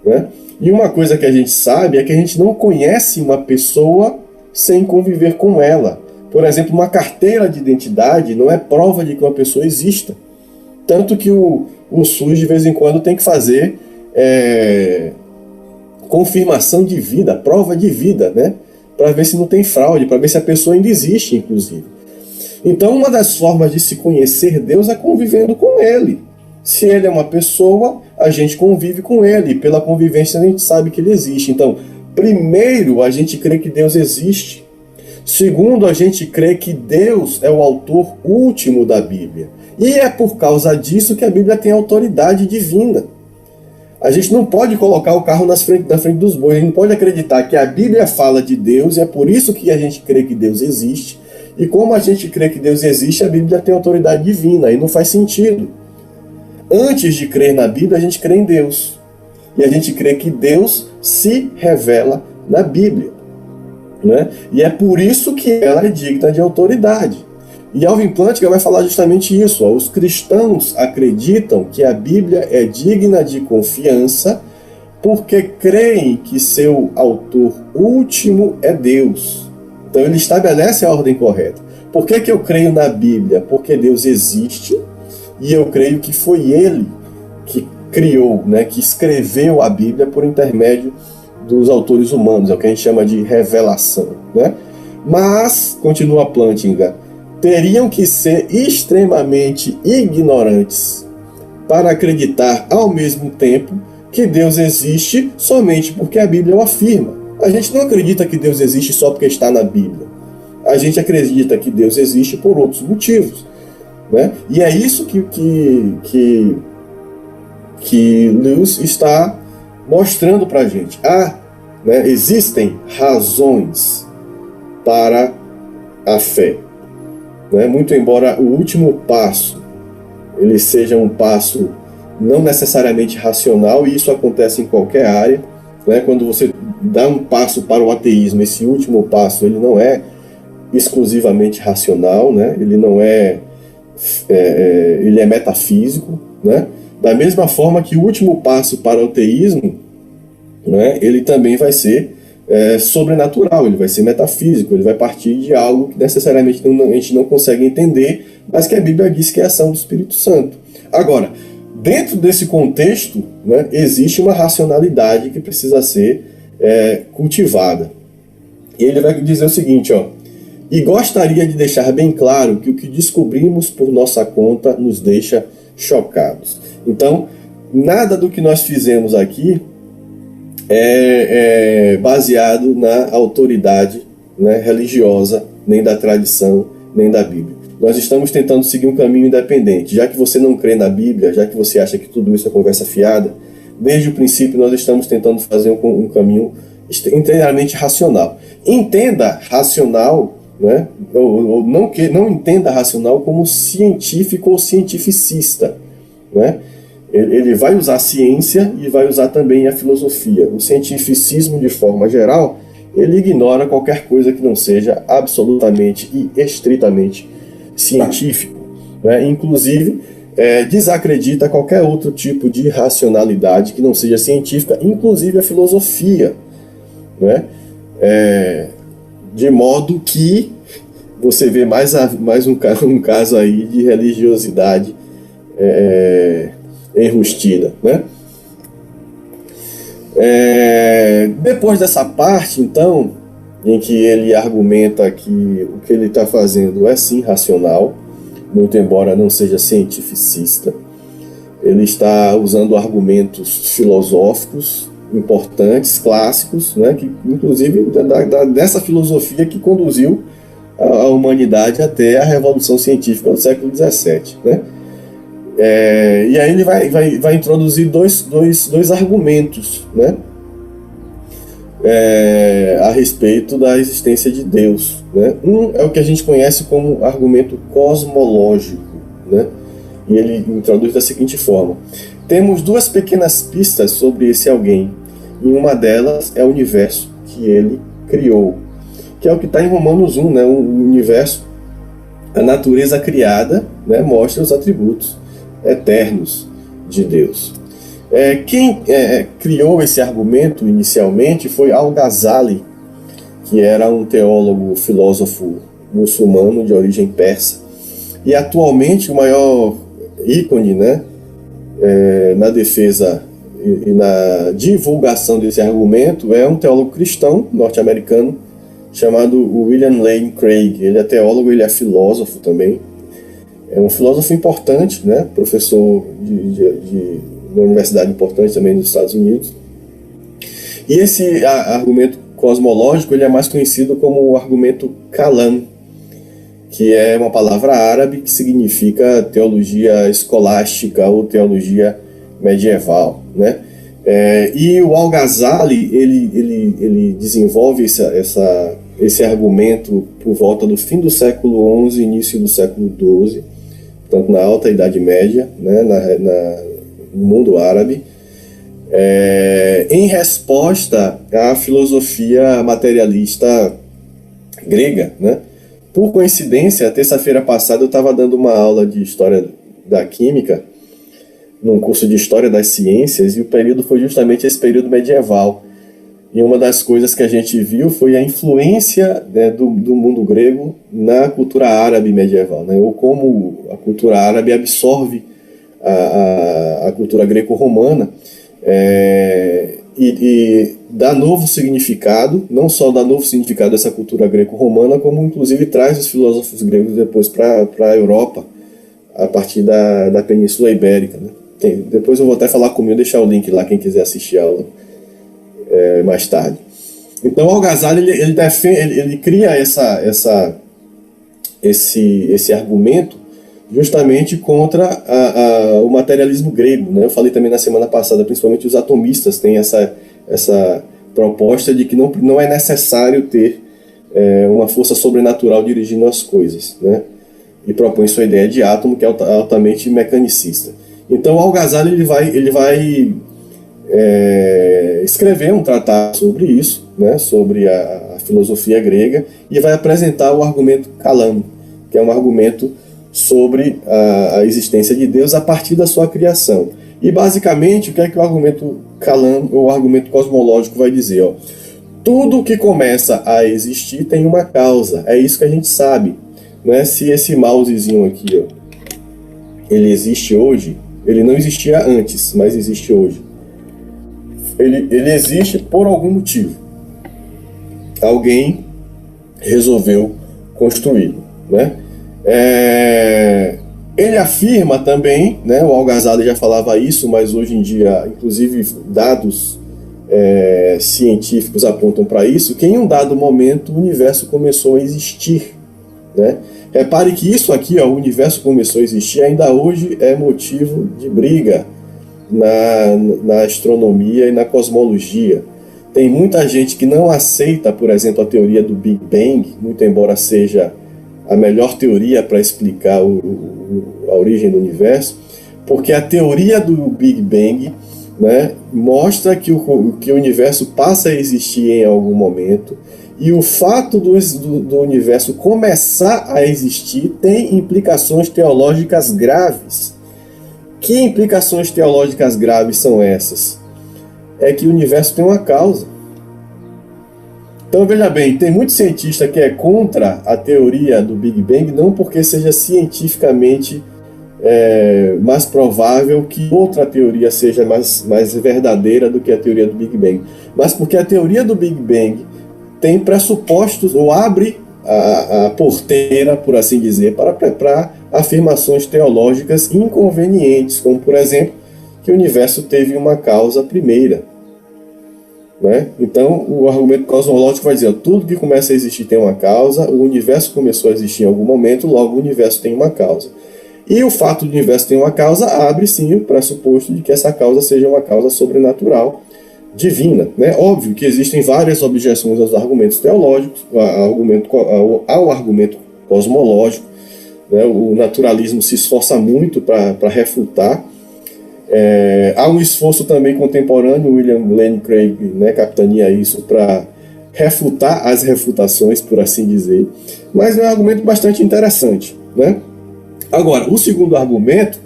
né? E uma coisa que a gente sabe é que a gente não conhece uma pessoa sem conviver com ela. Por exemplo, uma carteira de identidade não é prova de que uma pessoa exista. Tanto que o SUS de vez em quando tem que fazer confirmação de vida, prova de vida, né? Para ver se não tem fraude, para ver se a pessoa ainda existe, inclusive. Então, uma das formas de se conhecer Deus é convivendo com Ele. Se Ele é uma pessoa, a gente convive com Ele. Pela convivência, a gente sabe que Ele existe. Então, primeiro, a gente crê que Deus existe. Segundo, a gente crê que Deus é o autor último da Bíblia. E é por causa disso que a Bíblia tem autoridade divina. A gente não pode colocar o carro na frente dos bois. A gente não pode acreditar que a Bíblia fala de Deus, e é por isso que a gente crê que Deus existe. E como a gente crê que Deus existe, a Bíblia tem autoridade divina. Aí não faz sentido. Antes de crer na Bíblia, a gente crê em Deus. E a gente crê que Deus se revela na Bíblia, né? E é por isso que ela é digna de autoridade. E Alvin Plantinga vai falar justamente isso. Os cristãos acreditam que a Bíblia é digna de confiança porque creem que seu autor último é Deus. Então ele estabelece a ordem correta. Por que eu creio na Bíblia? Porque Deus existe e eu creio que foi Ele que criou, né, que escreveu a Bíblia por intermédio dos autores humanos, é o que a gente chama de revelação, né? Mas, continua Plantinga, teriam que ser extremamente ignorantes para acreditar ao mesmo tempo que Deus existe somente porque a Bíblia o afirma. A gente não acredita que Deus existe só porque está na Bíblia. A gente acredita que Deus existe por outros motivos, né? E é isso que Lewis está mostrando para a gente. Né, existem razões para a fé, né? Muito embora o último passo ele seja um passo não necessariamente racional, e isso acontece em qualquer área, né? Quando você dá um passo para o ateísmo, esse último passo ele não é exclusivamente racional, né? Ele não ele é metafísico, né? Da mesma forma que o último passo para o teísmo, né, ele também vai ser sobrenatural, ele vai ser metafísico, ele vai partir de algo que necessariamente a gente não consegue entender, mas que a Bíblia diz que é a ação do Espírito Santo. Agora, dentro desse contexto, né, existe uma racionalidade que precisa ser cultivada. E ele vai dizer o seguinte, ó: e gostaria de deixar bem claro que o que descobrimos por nossa conta nos deixa chocados. Então, nada do que nós fizemos aqui é baseado na autoridade, né, religiosa, nem da tradição, nem da Bíblia. Nós estamos tentando seguir um caminho independente. Já que você não crê na Bíblia, já que você acha que tudo isso é conversa fiada, desde o princípio nós estamos tentando fazer um caminho inteiramente racional. Entenda racional, né, ou não entenda racional como científico ou cientificista, né? Ele vai usar a ciência e vai usar também a filosofia. O cientificismo, de forma geral, ele ignora qualquer coisa que não seja absolutamente e estritamente científico, né? Inclusive, desacredita qualquer outro tipo de racionalidade que não seja científica, inclusive a filosofia, né? De modo que você vê mais um caso aí de religiosidade enrustida, né? Depois dessa parte, então, em que ele argumenta que o que ele está fazendo é sim racional, muito embora não seja cientificista, ele está usando argumentos filosóficos importantes, clássicos, né, que inclusive dessa filosofia que conduziu a humanidade até a Revolução Científica do século XVII, né? E aí ele vai introduzir dois argumentos, né, a respeito da existência de Deus, né? Um é o que a gente conhece como argumento cosmológico, né? E ele introduz da seguinte forma: temos duas pequenas pistas sobre esse alguém, e uma delas é o universo que ele criou, que é o que está em Romanos 1, né? O universo, a natureza criada, né, mostra os atributos eternos de Deus. Quem criou esse argumento inicialmente foi Al-Ghazali, que era um teólogo, filósofo muçulmano de origem persa, e atualmente o maior ícone, né, na defesa e na divulgação desse argumento é um teólogo cristão norte-americano chamado William Lane Craig. Ele é teólogo, ele é filósofo também. É um filósofo importante, né? Professor de uma universidade importante também nos Estados Unidos. E esse argumento cosmológico ele é mais conhecido como o argumento Kalam, que é uma palavra árabe que significa teologia escolástica ou teologia medieval, né? E o Al-Ghazali ele desenvolve esse argumento por volta do fim do século XI, início do século XII, portanto na Alta Idade Média, né, no mundo árabe, em resposta à filosofia materialista grega, né? Por coincidência, terça-feira passada eu estava dando uma aula de História da Química num curso de História das Ciências, e o período foi justamente esse período medieval. E uma das coisas que a gente viu foi a influência, né, do mundo grego na cultura árabe medieval, né, ou como a cultura árabe absorve a cultura greco-romana, e dá novo significado, não só dá novo significado dessa cultura greco-romana, como inclusive traz os filósofos gregos depois para a Europa, a partir da Península Ibérica, né. Depois eu vou até falar comigo, deixar o link lá, quem quiser assistir a aula mais tarde. Então o Al-Ghazali ele cria esse argumento justamente contra o materialismo grego, né? Eu falei também na semana passada, principalmente os atomistas têm essa proposta de que não é necessário ter uma força sobrenatural dirigindo as coisas, né? E propõe sua ideia de átomo, que é altamente mecanicista. Então o Al-Ghazali ele vai escrever um tratado sobre isso, né, sobre a filosofia grega, e vai apresentar o argumento Kalam, que é um argumento sobre a existência de Deus a partir da sua criação. E basicamente o que é que o argumento Kalam, ou o argumento cosmológico, vai dizer? Ó, tudo que começa a existir tem uma causa, é isso que a gente sabe, né? Se esse mousezinho aqui, ó, ele existe hoje, ele não existia antes, mas existe hoje. Ele existe por algum motivo. Alguém resolveu construí-lo, né? Ele afirma também, né, o Al-Ghazali já falava isso, mas hoje em dia, inclusive, dados científicos apontam para isso, que em um dado momento o universo começou a existir, né? Repare que isso aqui, ó, o universo começou a existir, ainda hoje é motivo de briga na astronomia e na cosmologia. Tem muita gente que não aceita, por exemplo, a teoria do Big Bang, muito embora seja a melhor teoria para explicar a origem do universo, porque a teoria do Big Bang, né, mostra que o universo passa a existir em algum momento, e o fato do universo começar a existir tem implicações teológicas graves. Que implicações teológicas graves são essas? É que o universo tem uma causa. Então, veja bem, tem muito cientista que é contra a teoria do Big Bang, não porque seja cientificamente mais provável que outra teoria seja mais verdadeira do que a teoria do Big Bang, mas porque a teoria do Big Bang tem pressupostos, ou abre a porteira, por assim dizer, para afirmações teológicas inconvenientes, como, por exemplo, que o universo teve uma causa primeira, né? Então, o argumento cosmológico vai dizer, ó, tudo que começa a existir tem uma causa, o universo começou a existir em algum momento, logo o universo tem uma causa. E o fato do universo ter uma causa abre, sim, o pressuposto de que essa causa seja uma causa sobrenatural, divina, né? Óbvio que existem várias objeções aos argumentos teológicos, ao argumento cosmológico, né? O naturalismo se esforça muito para refutar. Há um esforço também contemporâneo, William Lane Craig, né, capitania isso para refutar as refutações, por assim dizer, mas é um argumento bastante interessante, né? Agora, o segundo argumento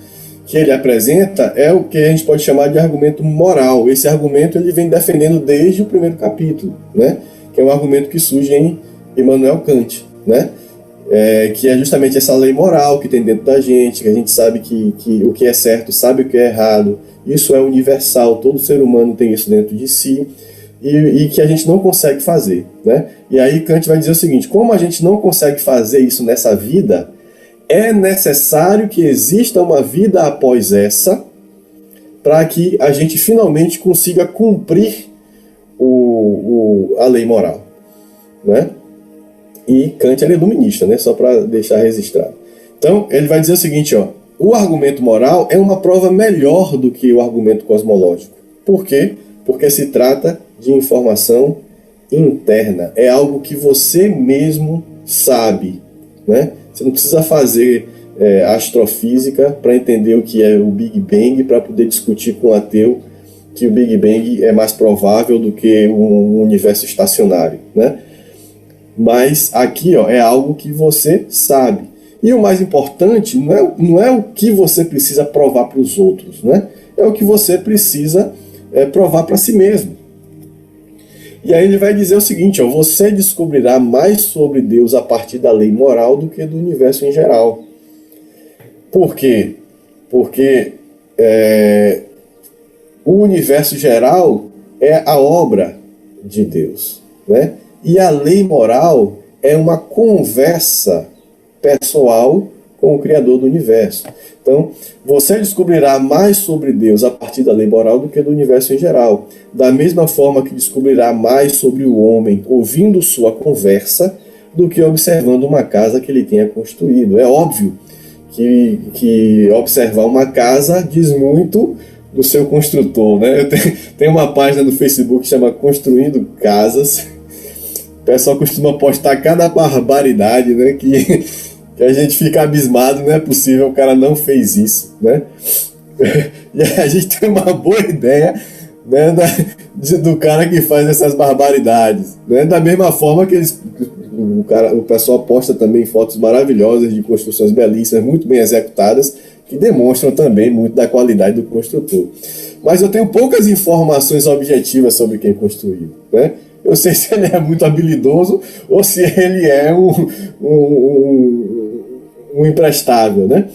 que ele apresenta é o que a gente pode chamar de argumento moral. Esse argumento ele vem defendendo desde o primeiro capítulo, né? Que é um argumento que surge em Immanuel Kant, né? Que é justamente essa lei moral que tem dentro da gente, que a gente sabe que o que é certo, sabe o que é errado, isso é universal, todo ser humano tem isso dentro de si, e que a gente não consegue fazer, né? E aí Kant vai dizer o seguinte, como a gente não consegue fazer isso nessa vida, é necessário que exista uma vida após essa, para que a gente finalmente consiga cumprir a lei moral, né? E Kant era iluminista, né? Só para deixar registrado. Então, ele vai dizer o seguinte, ó, o argumento moral é uma prova melhor do que o argumento cosmológico. Por quê? Porque se trata de informação interna. É algo que você mesmo sabe, né? Você não precisa fazer astrofísica para entender o que é o Big Bang, para poder discutir com o ateu que o Big Bang é mais provável do que um universo estacionário, né? Mas aqui, ó, é algo que você sabe. E o mais importante não é o que você precisa provar para os outros, né? É o que você precisa provar para si mesmo. E aí ele vai dizer o seguinte, ó, você descobrirá mais sobre Deus a partir da lei moral do que do universo em geral. Por quê? Porque o universo geral é a obra de Deus, né? E a lei moral é uma conversa pessoal com o Criador do universo. Então, você descobrirá mais sobre Deus a partir da lei moral do que do universo em geral. Da mesma forma que descobrirá mais sobre o homem ouvindo sua conversa do que observando uma casa que ele tenha construído. É óbvio que observar uma casa diz muito do seu construtor, né? Eu tenho uma página no Facebook que chama Construindo Casas. O pessoal costuma postar cada barbaridade, né? Que a gente fica abismado, não é possível, o cara não fez isso, né? E a gente tem uma boa ideia, né, do cara que faz essas barbaridades, né? Da mesma forma que o pessoal posta também fotos maravilhosas de construções belíssimas, muito bem executadas, que demonstram também muito da qualidade do construtor. Mas eu tenho poucas informações objetivas sobre quem construiu, né? Eu sei se ele é muito habilidoso ou se ele é um imprestável, né?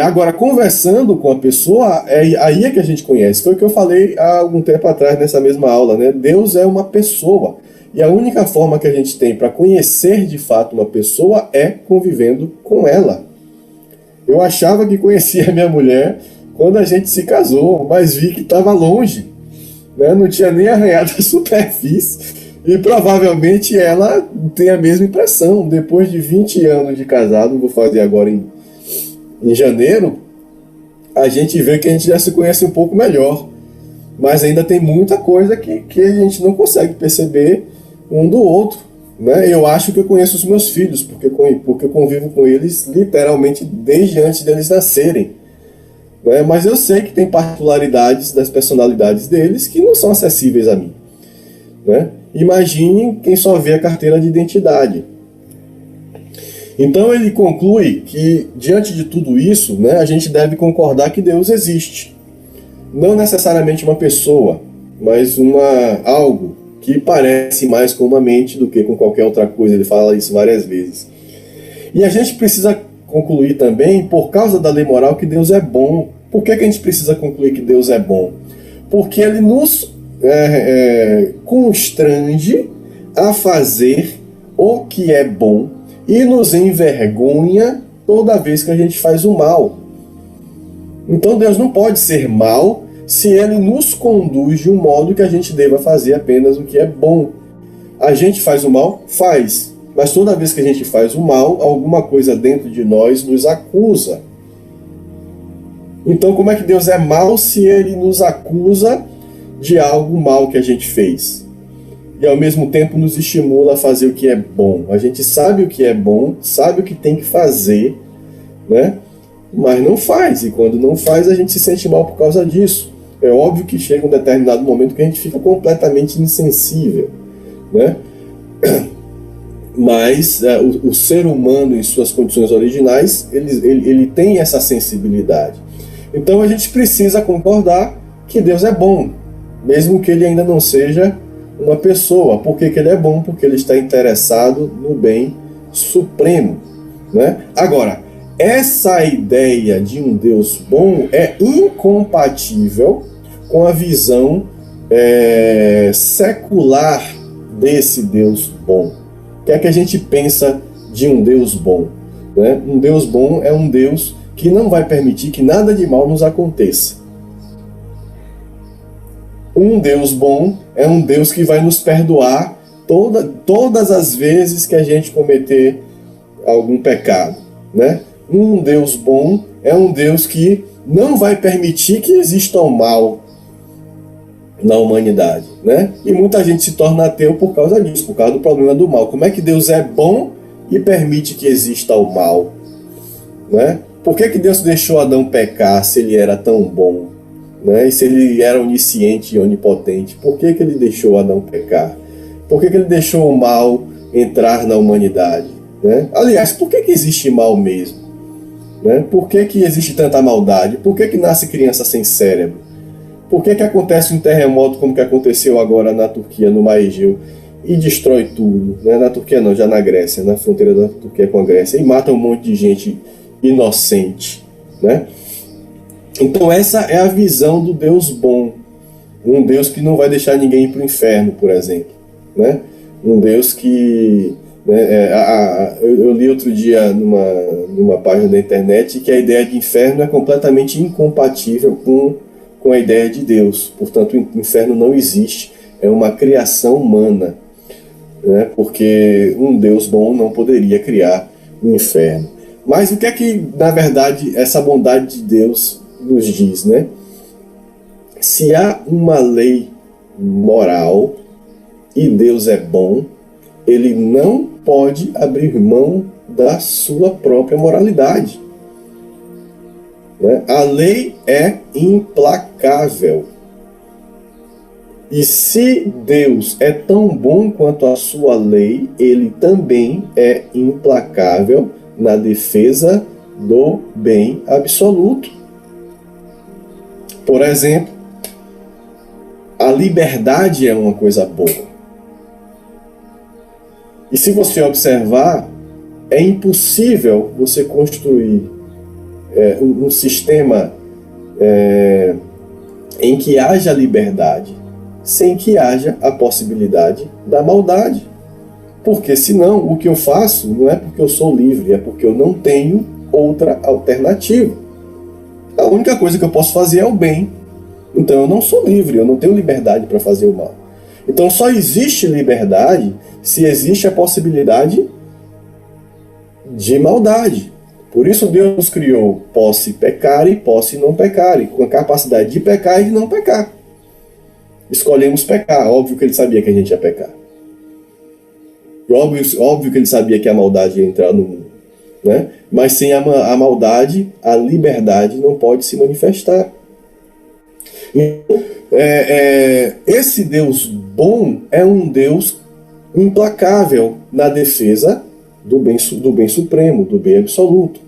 Agora, conversando com a pessoa, aí é que a gente conhece. Foi o que eu falei há algum tempo atrás nessa mesma aula, né? Deus é uma pessoa. E a única forma que a gente tem para conhecer de fato uma pessoa é convivendo com ela. Eu achava que conhecia a minha mulher quando a gente se casou, mas vi que estava longe, né? Não tinha nem arranhado a superfície. E provavelmente ela tem a mesma impressão. Depois de 20 anos de casado, vou fazer agora em janeiro, a gente vê que a gente já se conhece um pouco melhor. Mas ainda tem muita coisa que a gente não consegue perceber um do outro, né? Eu acho que eu conheço os meus filhos, porque eu convivo com eles literalmente desde antes deles nascerem, né? Mas eu sei que tem particularidades das personalidades deles que não são acessíveis a mim, né? Imagine quem só vê a carteira de identidade. Então ele conclui que, diante de tudo isso, né, a gente deve concordar que Deus existe. Não necessariamente uma pessoa, mas algo que parece mais com uma mente do que com qualquer outra coisa. Ele fala isso várias vezes. E a gente precisa concluir também, por causa da lei moral, que Deus é bom. Por que a gente precisa concluir que Deus é bom? Porque ele nos constrange a fazer o que é bom e nos envergonha toda vez que a gente faz o mal. Então Deus não pode ser mal se ele nos conduz de um modo que a gente deva fazer apenas o que é bom. A gente faz o mal? Faz. Mas toda vez que a gente faz o mal, alguma coisa dentro de nós nos acusa. Então como é que Deus é mal se ele nos acusa de algo mal que a gente fez? E ao mesmo tempo nos estimula a fazer o que é bom. A gente sabe o que é bom, sabe o que tem que fazer, né? Mas não faz. E quando não faz, a gente se sente mal por causa disso. É óbvio que chega um determinado momento que a gente fica completamente insensível, né? Mas o ser humano, em suas condições originais, ele tem essa sensibilidade. Então a gente precisa concordar que Deus é bom, mesmo que ele ainda não seja uma pessoa. Por que ele é bom? Porque ele está interessado no bem supremo, né? Agora, essa ideia de um Deus bom é incompatível com a visão secular desse Deus bom. O que é que a gente pensa de um Deus bom, né? Um Deus bom é um Deus que não vai permitir que nada de mal nos aconteça. Um Deus bom é um Deus que vai nos perdoar todas as vezes que a gente cometer algum pecado, né? Um Deus bom é um Deus que não vai permitir que exista o mal na humanidade, né? E muita gente se torna ateu por causa disso, por causa do problema do mal. Como é que Deus é bom e permite que exista o mal, né? Por que Deus deixou Adão pecar se ele era tão bom, né? E se ele era onisciente e onipotente, por que ele deixou Adão pecar? Por que ele deixou o mal entrar na humanidade, né? Aliás, por que existe mal mesmo, né? Por que existe tanta maldade? Por que nasce criança sem cérebro? Por que acontece um terremoto como que aconteceu agora na Turquia, no Mar Egeu, e destrói tudo? Não é na Turquia não, já na Grécia, na fronteira da Turquia com a Grécia, e mata um monte de gente inocente, né? Então essa é a visão do Deus bom, um Deus que não vai deixar ninguém ir para o inferno, por exemplo, né? Um Deus que... eu li outro dia numa página da internet que a ideia de inferno é completamente incompatível com a ideia de Deus. Portanto, o inferno não existe, é uma criação humana, né? Porque um Deus bom não poderia criar um inferno. Mas o que é que, na verdade, essa bondade de Deus nos diz, né? Se há uma lei moral e Deus é bom, ele não pode abrir mão da sua própria moralidade, né? A lei é implacável. E se Deus é tão bom quanto a sua lei, ele também é implacável na defesa do bem absoluto. Por exemplo, a liberdade é uma coisa boa. E se você observar, é impossível você construir um sistema em que haja liberdade sem que haja a possibilidade da maldade. Porque senão o que eu faço não é porque eu sou livre, é porque eu não tenho outra alternativa. A única coisa que eu posso fazer é o bem. Então eu não sou livre, eu não tenho liberdade para fazer o mal. Então só existe liberdade se existe a possibilidade de maldade. Por isso Deus nos criou posse pecar e posse não pecar, e com a capacidade de pecar e de não pecar. Escolhemos pecar, óbvio que ele sabia que a gente ia pecar. Óbvio que ele sabia que a maldade ia entrar no mundo, né? Mas sem a maldade, a liberdade não pode se manifestar. Esse Deus bom é um Deus implacável na defesa do bem supremo, do bem absoluto.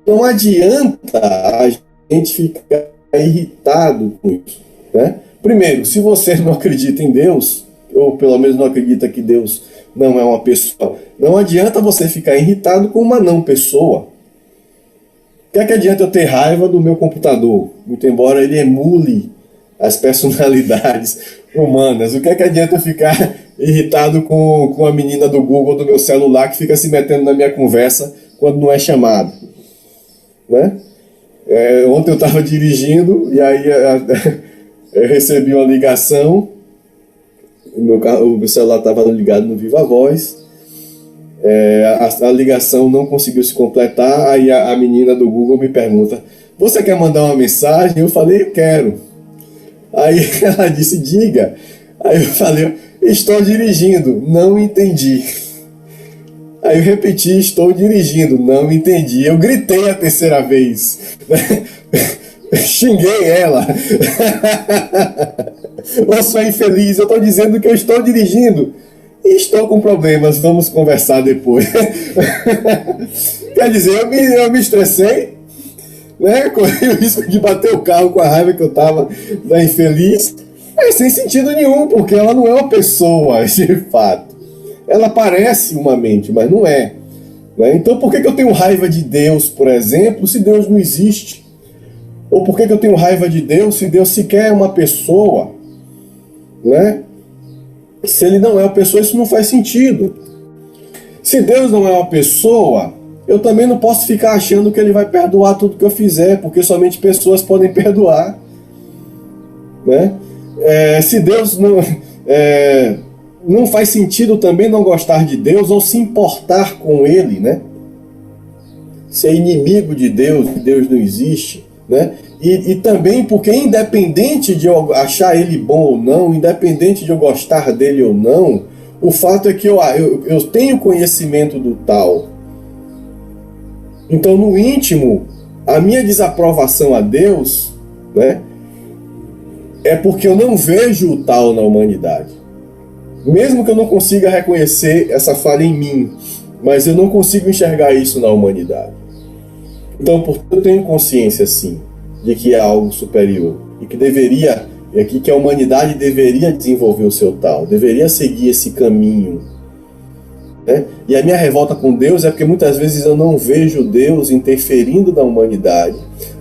Não adianta a gente ficar irritado com isso, né? Primeiro, se você não acredita em Deus, ou pelo menos não acredita que Deus não é uma pessoa, não adianta você ficar irritado com uma não pessoa. O que adianta eu ter raiva do meu computador, muito embora ele emule as personalidades humanas? O que adianta eu ficar irritado com a menina do Google do meu celular que fica se metendo na minha conversa quando não é chamada, né? Ontem eu estava dirigindo e aí eu recebi uma ligação, o meu celular estava ligado no Viva Voz, a ligação não conseguiu se completar, aí a menina do Google me pergunta: você quer mandar uma mensagem? Eu falei: eu quero. Aí ela disse: diga. Aí eu falei: estou dirigindo, não entendi. Aí eu repeti: estou dirigindo, não entendi. Eu gritei a terceira vez. Xinguei ela. Ô sua infeliz, eu estou dizendo que eu estou dirigindo e estou com problemas, vamos conversar depois. Quer dizer, eu me estressei, né? Corri o risco de bater o carro com a raiva que eu estava da infeliz, mas sem sentido nenhum, porque ela não é uma pessoa, de fato. Ela parece uma mente, mas não é, né? Então por que eu tenho raiva de Deus, por exemplo, se Deus não existe? Ou por que eu tenho raiva de Deus se Deus sequer é uma pessoa, né? Se ele não é uma pessoa, isso não faz sentido. Se Deus não é uma pessoa, eu também não posso ficar achando que ele vai perdoar tudo que eu fizer, porque somente pessoas podem perdoar, né? Se Deus não faz sentido também não gostar de Deus ou se importar com ele, né? Ser inimigo de Deus não existe, né? E também porque, independente de eu achar ele bom ou não, independente de eu gostar dele ou não, o fato é que eu tenho conhecimento do tal. Então, no íntimo, a minha desaprovação a Deus, né, é porque eu não vejo o tal na humanidade. Mesmo que eu não consiga reconhecer essa falha em mim, mas eu não consigo enxergar isso na humanidade. Então, portanto, eu tenho consciência, sim, de que é algo superior e que deveria e aqui que a humanidade deveria desenvolver o seu tal, deveria seguir esse caminho, né? E a minha revolta com Deus é porque muitas vezes eu não vejo Deus interferindo na humanidade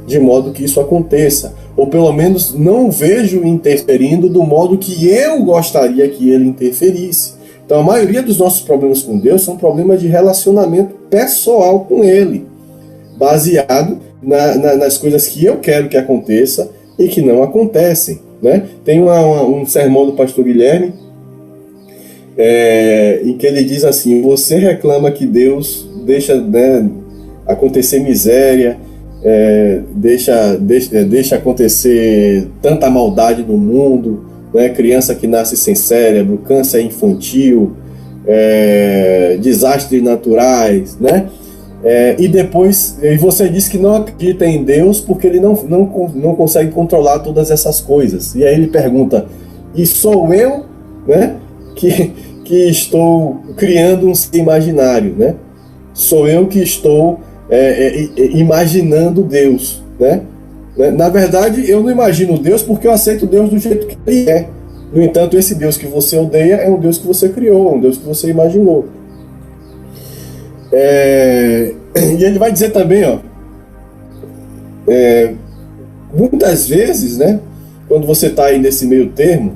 de modo que isso aconteça, ou pelo menos não vejo interferindo do modo que eu gostaria que ele interferisse. Então a maioria dos nossos problemas com Deus são problemas de relacionamento pessoal com ele, baseado nas coisas que eu quero que aconteça e que não acontecem, né? Tem um sermão do pastor Guilherme em que ele diz assim: você reclama que Deus deixa, né, acontecer miséria, deixa acontecer tanta maldade no mundo, né? Criança que nasce sem cérebro, câncer infantil, desastres naturais, né? E depois você diz que não acredita em Deus porque ele não consegue controlar todas essas coisas. E aí ele pergunta: e sou eu, né, que estou criando um ser imaginário, né? Sou eu que estou imaginando Deus, né? Na verdade, eu não imagino Deus porque eu aceito Deus do jeito que ele é. No entanto, esse Deus que você odeia é um Deus que você criou, é um Deus que você imaginou. E ele vai dizer também, muitas vezes, né, quando você está aí nesse meio termo,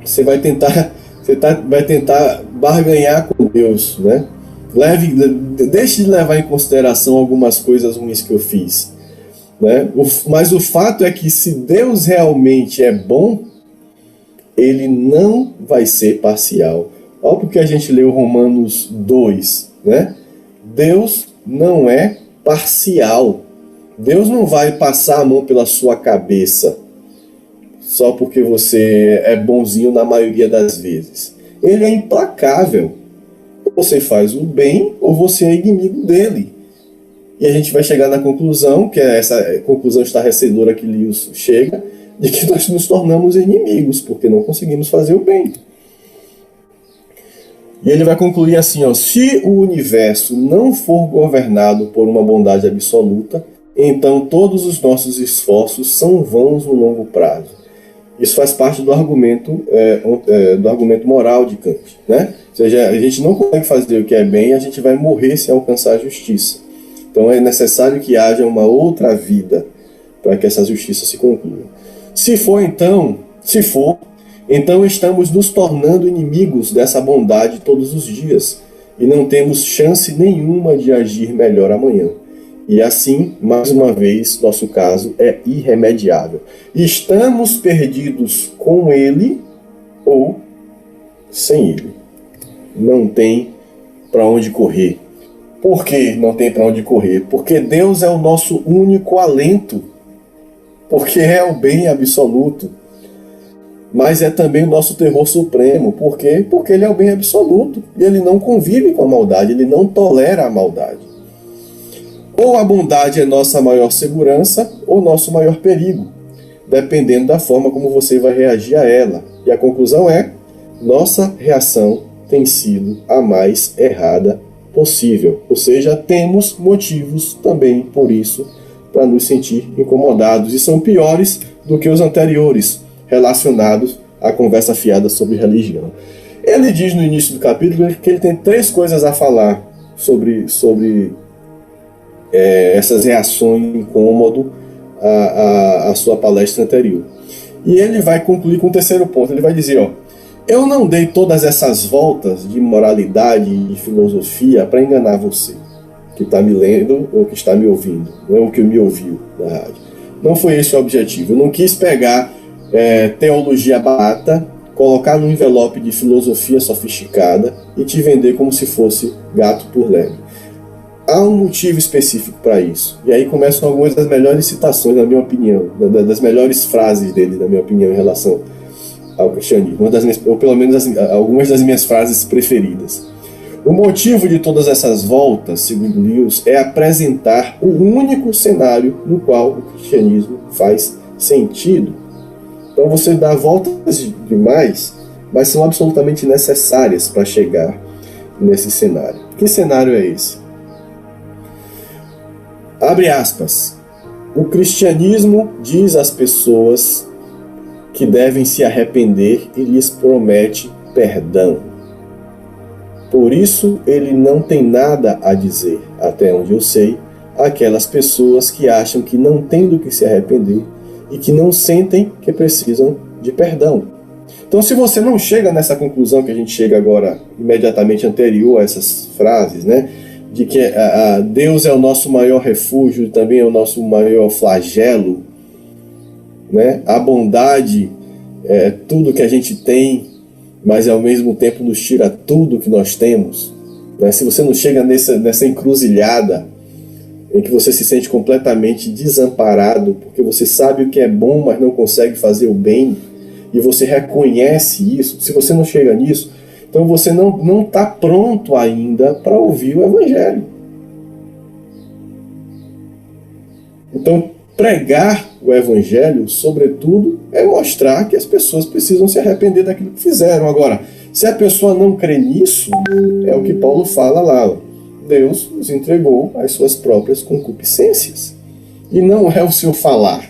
você vai tentar barganhar com Deus, né? Deixe de levar em consideração algumas coisas ruins que eu fiz, né? Mas o fato é que se Deus realmente é bom, ele não vai ser parcial. Olha porque a gente leu Romanos 2, né? Deus não é parcial. Deus não vai passar a mão pela sua cabeça só porque você é bonzinho na maioria das vezes. Ele é implacável. Você faz o bem ou você é inimigo dele. E a gente vai chegar na conclusão, que é essa conclusão estarrecedora que Lewis chega, de que nós nos tornamos inimigos, porque não conseguimos fazer o bem. E ele vai concluir assim, se o universo não for governado por uma bondade absoluta, então todos os nossos esforços são vãos no longo prazo. Isso faz parte do argumento moral de Kant, né? Ou seja, a gente não consegue fazer o que é bem, a gente vai morrer sem alcançar a justiça. Então é necessário que haja uma outra vida para que essa justiça se conclua. Se for, então estamos nos tornando inimigos dessa bondade todos os dias e não temos chance nenhuma de agir melhor amanhã. E assim, mais uma vez, nosso caso é irremediável. Estamos perdidos com ele ou sem ele. Não tem para onde correr. Por que não tem para onde correr? Porque Deus é o nosso único alento. Porque é o bem absoluto. Mas é também o nosso terror supremo. Por quê? Porque ele é o bem absoluto. E ele não convive com a maldade, ele não tolera a maldade. Ou a bondade é nossa maior segurança, ou nosso maior perigo, dependendo da forma como você vai reagir a ela. E a conclusão é: nossa reação tem sido a mais errada possível. Ou seja, temos motivos também por isso para nos sentir incomodados, e são piores do que os anteriores, relacionados à conversa fiada sobre religião. Ele diz no início do capítulo que ele tem 3 coisas a falar sobre essas reações de incômodo à sua palestra anterior. E ele vai concluir com o 3º ponto. Ele vai dizer, eu não dei todas essas voltas de moralidade e de filosofia para enganar você, que está me lendo ou que está me ouvindo, ou que me ouviu na rádio. Não foi esse o objetivo. Eu não quis pegar teologia barata, colocar num envelope de filosofia sofisticada e te vender como se fosse gato por lebre. Há um motivo específico para isso. E aí começam algumas das melhores citações, na minha opinião, das melhores frases dele, na minha opinião, em relação ao cristianismo. Ou pelo menos algumas das minhas frases preferidas. O motivo de todas essas voltas, segundo Lewis, é apresentar o único cenário no qual o cristianismo faz sentido. Então você dá voltas demais, mas são absolutamente necessárias para chegar nesse cenário. Que cenário é esse? Abre aspas. O cristianismo diz às pessoas que devem se arrepender e lhes promete perdão. Por isso ele não tem nada a dizer, até onde eu sei, àquelas pessoas que acham que não têm do que se arrepender e que não sentem que precisam de perdão. Então, se você não chega nessa conclusão que a gente chega agora, imediatamente anterior a essas frases, né, de que Deus é o nosso maior refúgio e também é o nosso maior flagelo, né, a bondade é tudo que a gente tem, mas ao mesmo tempo nos tira tudo que nós temos, né? Se você não chega nessa encruzilhada em que você se sente completamente desamparado, porque você sabe o que é bom, mas não consegue fazer o bem, e você reconhece isso, se você não chega nisso, então você não está pronto ainda para ouvir o Evangelho. Então, pregar o Evangelho, sobretudo, é mostrar que as pessoas precisam se arrepender daquilo que fizeram. Agora, se a pessoa não crê nisso, é o que Paulo fala lá, Deus nos entregou às suas próprias concupiscências. E não é o seu falar,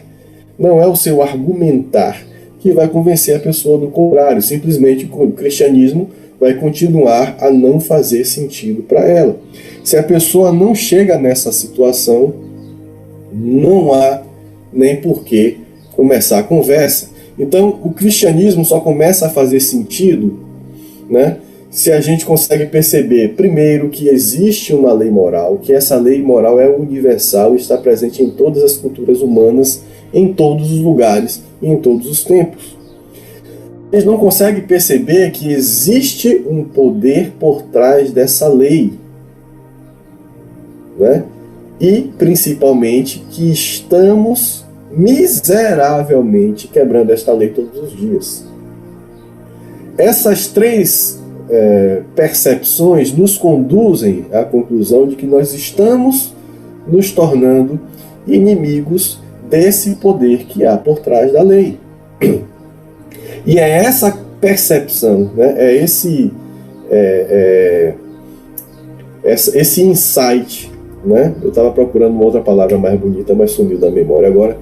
não é o seu argumentar que vai convencer a pessoa do contrário. Simplesmente o cristianismo vai continuar a não fazer sentido para ela. Se a pessoa não chega nessa situação, não há nem por que começar a conversa. Então, o cristianismo só começa a fazer sentido, né, se a gente consegue perceber, primeiro, que existe uma lei moral, que essa lei moral é universal e está presente em todas as culturas humanas, em todos os lugares e em todos os tempos. A gente não consegue perceber que existe um poder por trás dessa lei, né? E, principalmente, que estamos miseravelmente quebrando esta lei todos os dias. Essas três percepções nos conduzem à conclusão de que nós estamos nos tornando inimigos desse poder que há por trás da lei. E é essa percepção, né, esse insight, né? Eu estava procurando uma outra palavra mais bonita, mas sumiu da memória agora,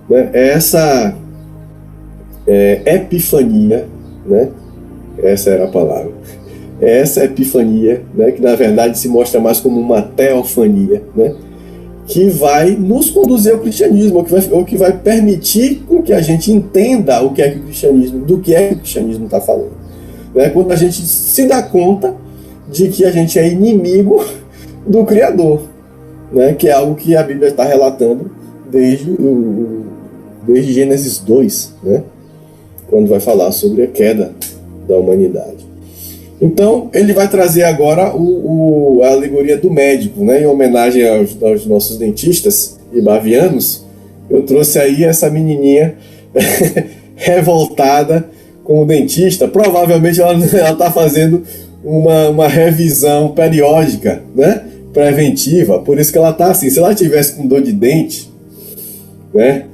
né? É essa epifania, né? Essa era a palavra. É essa epifania, né? Que na verdade se mostra mais como uma teofania, né? Que vai nos conduzir ao cristianismo, ou que vai permitir que a gente entenda o que é que o cristianismo, do que é que o cristianismo está falando. Né? Quando a gente se dá conta de que a gente é inimigo do Criador, né? Que é algo que a Bíblia está relatando desde Gênesis 2, né? Quando vai falar sobre a queda da humanidade. Então, ele vai trazer agora a alegoria do médico, né? Em homenagem aos nossos dentistas e bavianos, eu trouxe aí essa menininha revoltada com o dentista. Provavelmente ela está fazendo uma revisão periódica, né? Preventiva, por isso que ela está assim. Se ela tivesse com dor de dente, né?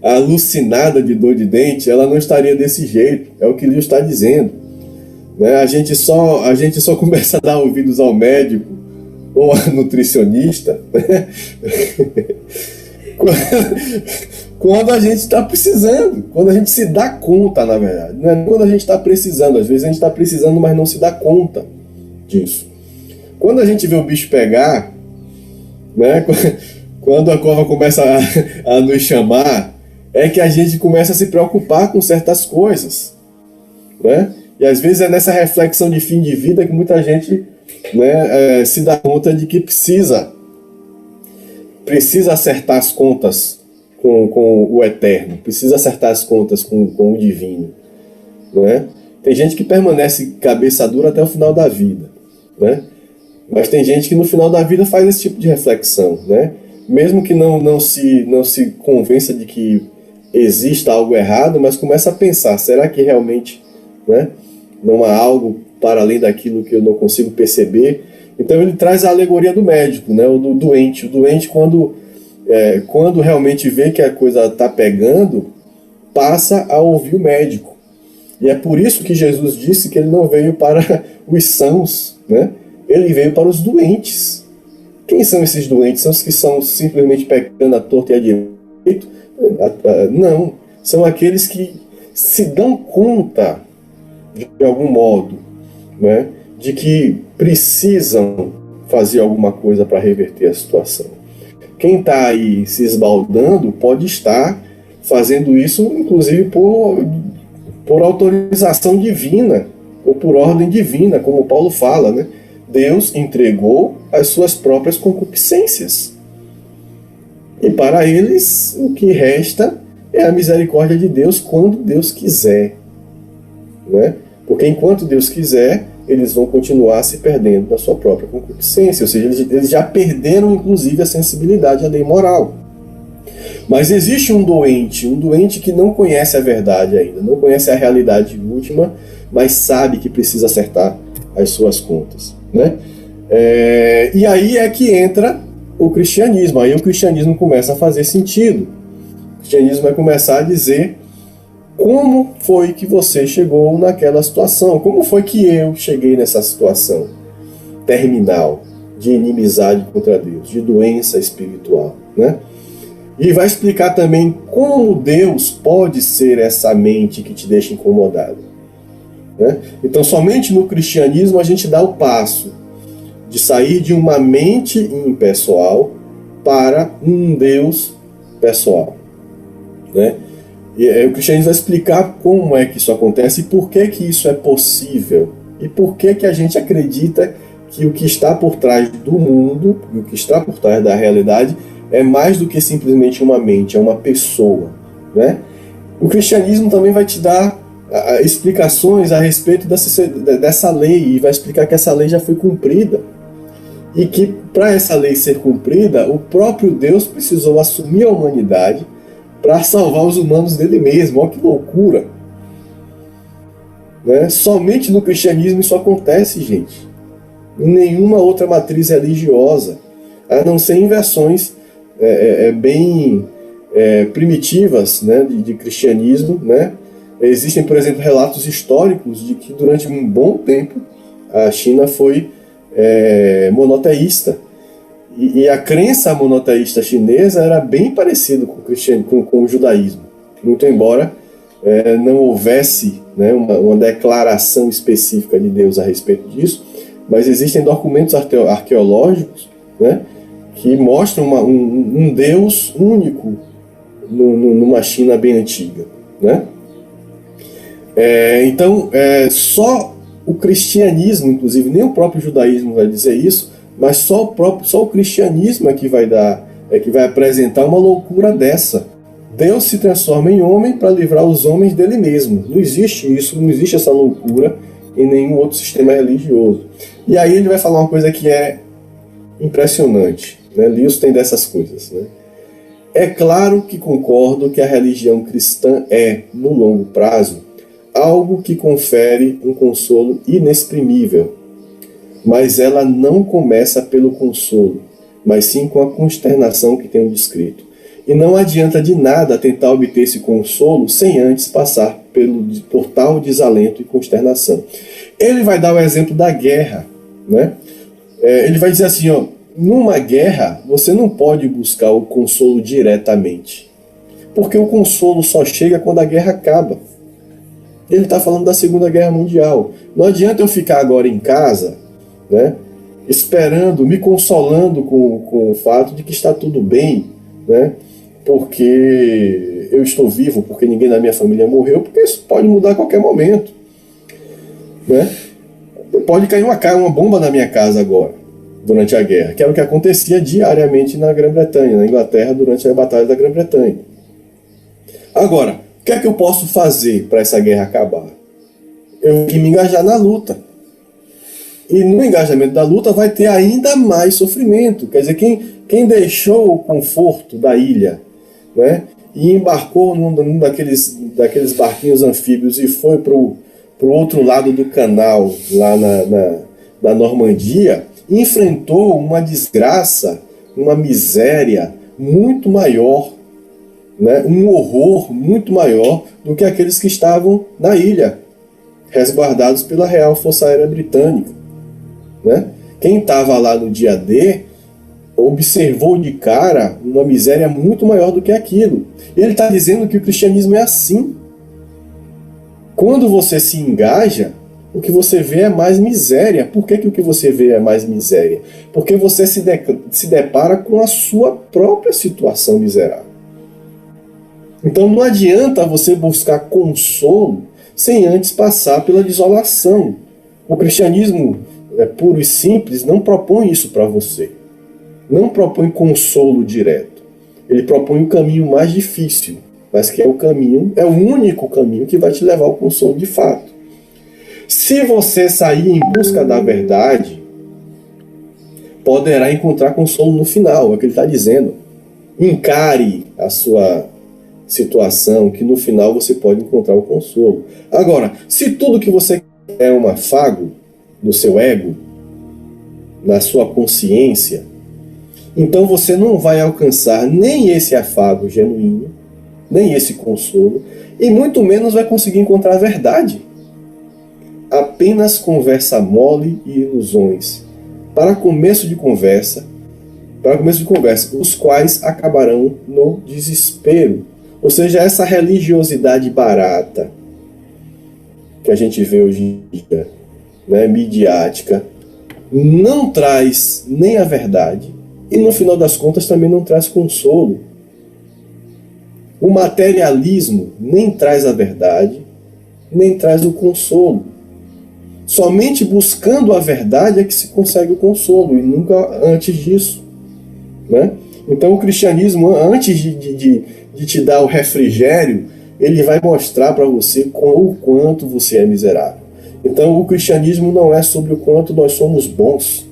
Alucinada de dor de dente, ela não estaria desse jeito, é o que ele está dizendo. Né? A gente só começa a dar ouvidos ao médico ou ao nutricionista, né? Quando a gente está precisando, quando a gente se dá conta, na verdade. Não é quando a gente está precisando, às vezes a gente está precisando, mas não se dá conta disso. Quando a gente vê o bicho pegar, né? Quando a cova começa a nos chamar, é que a gente começa a se preocupar com certas coisas, né? E às vezes é nessa reflexão de fim de vida que muita gente, né, se dá conta de que precisa acertar as contas com o eterno, precisa acertar as contas com o divino, né? Tem gente que permanece cabeça dura até o final da vida, né? Mas tem gente que no final da vida faz esse tipo de reflexão, né? Mesmo que não se convença de que exista algo errado, mas começa a pensar, será que realmente, né, não há algo para além daquilo que eu não consigo perceber? Então ele traz a alegoria do médico, né, o do doente. O doente, quando realmente vê que a coisa está pegando, passa a ouvir o médico. E é por isso que Jesus disse que ele não veio para os sãos, né? Ele veio para os doentes. Quem são esses doentes? São os que estão simplesmente pecando à torta e à direita? Não. São aqueles que se dão conta, de algum modo, né, de que precisam fazer alguma coisa para reverter a situação. Quem está aí se esbaldando pode estar fazendo isso, inclusive, por autorização divina, ou por ordem divina, como Paulo fala, né? Deus entregou as suas próprias concupiscências. E para eles, o que resta é a misericórdia de Deus quando Deus quiser, né? Porque enquanto Deus quiser, eles vão continuar se perdendo na sua própria concupiscência, ou seja, eles já perderam inclusive a sensibilidade à lei moral. Mas existe um doente que não conhece a verdade ainda, não conhece a realidade última, mas sabe que precisa acertar as suas contas, né? E aí é que entra o cristianismo, aí o cristianismo começa a fazer sentido. O cristianismo vai começar a dizer: como foi que você chegou naquela situação? Como foi que eu cheguei nessa situação terminal de inimizade contra Deus, de doença espiritual, né? E vai explicar também como Deus pode ser essa mente que te deixa incomodado, né? Então, somente no cristianismo a gente dá o passo de sair de uma mente impessoal para um Deus pessoal, né? E o cristianismo vai explicar como é que isso acontece e por que que isso é possível. E por que que a gente acredita que o que está por trás do mundo, o que está por trás da realidade, é mais do que simplesmente uma mente, é uma pessoa, né? O cristianismo também vai te dar explicações a respeito dessa lei, e vai explicar que essa lei já foi cumprida. E que para essa lei ser cumprida, o próprio Deus precisou assumir a humanidade para salvar os humanos dele mesmo. Olha que loucura, né? Somente no cristianismo isso acontece, gente. Em nenhuma outra matriz religiosa, a não ser em versões bem primitivas, né, de cristianismo, né? Existem, por exemplo, relatos históricos de que durante um bom tempo a China foi monoteísta. E a crença monoteísta chinesa era bem parecida com o judaísmo. Muito embora não houvesse, né, uma declaração específica de Deus a respeito disso, mas existem documentos arqueológicos, né, que mostram um Deus único numa China bem antiga, né? Então, só o cristianismo, inclusive, nem o próprio judaísmo vai dizer isso, mas só o cristianismo é que vai apresentar uma loucura dessa. Deus se transforma em homem para livrar os homens dele mesmo. Não existe isso, não existe essa loucura em nenhum outro sistema religioso. E aí ele vai falar uma coisa que é impressionante, né? Lewis tem dessas coisas, né? É claro que concordo que a religião cristã é, no longo prazo, algo que confere um consolo inexprimível. Mas ela não começa pelo consolo, mas sim com a consternação que tenho descrito. E não adianta de nada tentar obter esse consolo sem antes passar por tal desalento e consternação. Ele vai dar o exemplo da guerra, né? Ele vai dizer assim, ó, numa guerra você não pode buscar o consolo diretamente, porque o consolo só chega quando a guerra acaba. Ele está falando da Segunda Guerra Mundial. Não adianta eu ficar agora em casa, né, esperando, me consolando com o fato de que está tudo bem, né, porque eu estou vivo, porque ninguém da minha família morreu, porque isso pode mudar a qualquer momento, né? Pode cair uma bomba na minha casa agora, durante a guerra, que era o que acontecia diariamente na Grã-Bretanha, na Inglaterra, durante a Batalha da Grã-Bretanha. Agora, o que é que eu posso fazer para essa guerra acabar? Eu tenho que me engajar na luta. E no engajamento da luta vai ter ainda mais sofrimento. Quer dizer, quem deixou o conforto da ilha, né, e embarcou num daqueles barquinhos anfíbios e foi para o outro lado do canal, lá na Normandia, enfrentou uma desgraça, uma miséria muito maior, né, um horror muito maior do que aqueles que estavam na ilha, resguardados pela Real Força Aérea Britânica, né? Quem estava lá no dia D observou de cara uma miséria muito maior do que aquilo. Ele está dizendo que o cristianismo é assim. Quando você se engaja, o que você vê é mais miséria. Por que o que você vê é mais miséria? Porque você se depara com a sua própria situação miserável. Então não adianta você buscar consolo sem antes passar pela desolação. O cristianismo puro e simples não propõe isso para você. Não propõe consolo direto. Ele propõe um caminho mais difícil, mas que é o único caminho que vai te levar ao consolo de fato. Se você sair em busca da verdade, poderá encontrar consolo no final, é o que ele está dizendo. Encare a sua situação, que no final você pode encontrar o consolo. Agora, se tudo que você quer é um afago no seu ego, na sua consciência, então você não vai alcançar nem esse afago genuíno, nem esse consolo, e muito menos vai conseguir encontrar a verdade. Apenas conversa mole e ilusões. Para começo de conversa, os quais acabarão no desespero. Ou seja, essa religiosidade barata que a gente vê hoje em dia, né, midiática, não traz nem a verdade e no final das contas também não traz consolo. O materialismo nem traz a verdade, nem traz o consolo. Somente buscando a verdade é que se consegue o consolo, e nunca antes disso, né? Então o cristianismo, antes de te dar o refrigério, ele vai mostrar para você o quanto você é miserável. Então o cristianismo não é sobre o quanto nós somos bons,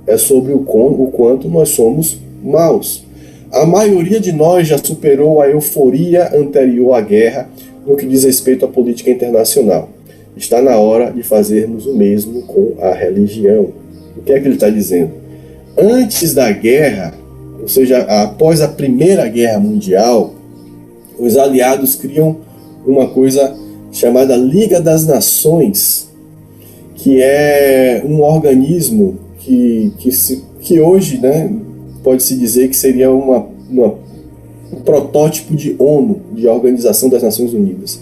é sobre o quanto nós somos maus. A maioria de nós já superou a euforia anterior à guerra no que diz respeito à política internacional. Está na hora de fazermos o mesmo com a religião. O que é que ele está dizendo? Antes da guerra, ou seja, após a Primeira Guerra Mundial, os aliados criam uma coisa chamada Liga das Nações, que é um organismo que hoje, né, pode-se dizer que seria um protótipo de ONU, de Organização das Nações Unidas.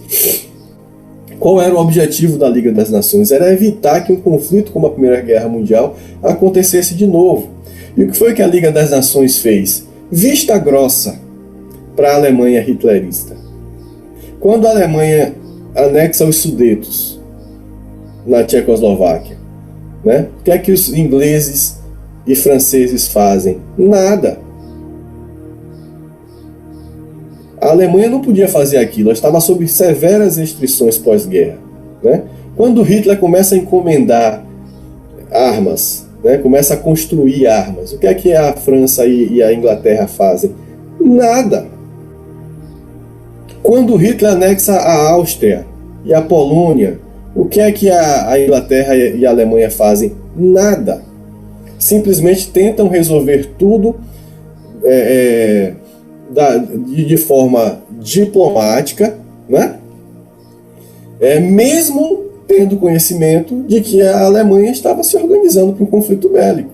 Qual era o objetivo da Liga das Nações? Era evitar que um conflito como a Primeira Guerra Mundial acontecesse de novo. E o que foi que a Liga das Nações fez? Vista grossa para a Alemanha hitlerista. Quando a Alemanha anexa os Sudetos na Tchecoslováquia, né? O que é que os ingleses e franceses fazem? Nada. A Alemanha não podia fazer aquilo, ela estava sob severas restrições pós-guerra, né? Quando Hitler começa a encomendar armas, né, começa a construir armas, o que é que a França e a Inglaterra fazem? Nada. Quando Hitler anexa a Áustria e a Polônia, o que é que a Inglaterra e a Alemanha fazem? Nada. Simplesmente tentam resolver tudo de forma diplomática, né? Mesmo tendo conhecimento de que a Alemanha estava se organizando para um conflito bélico.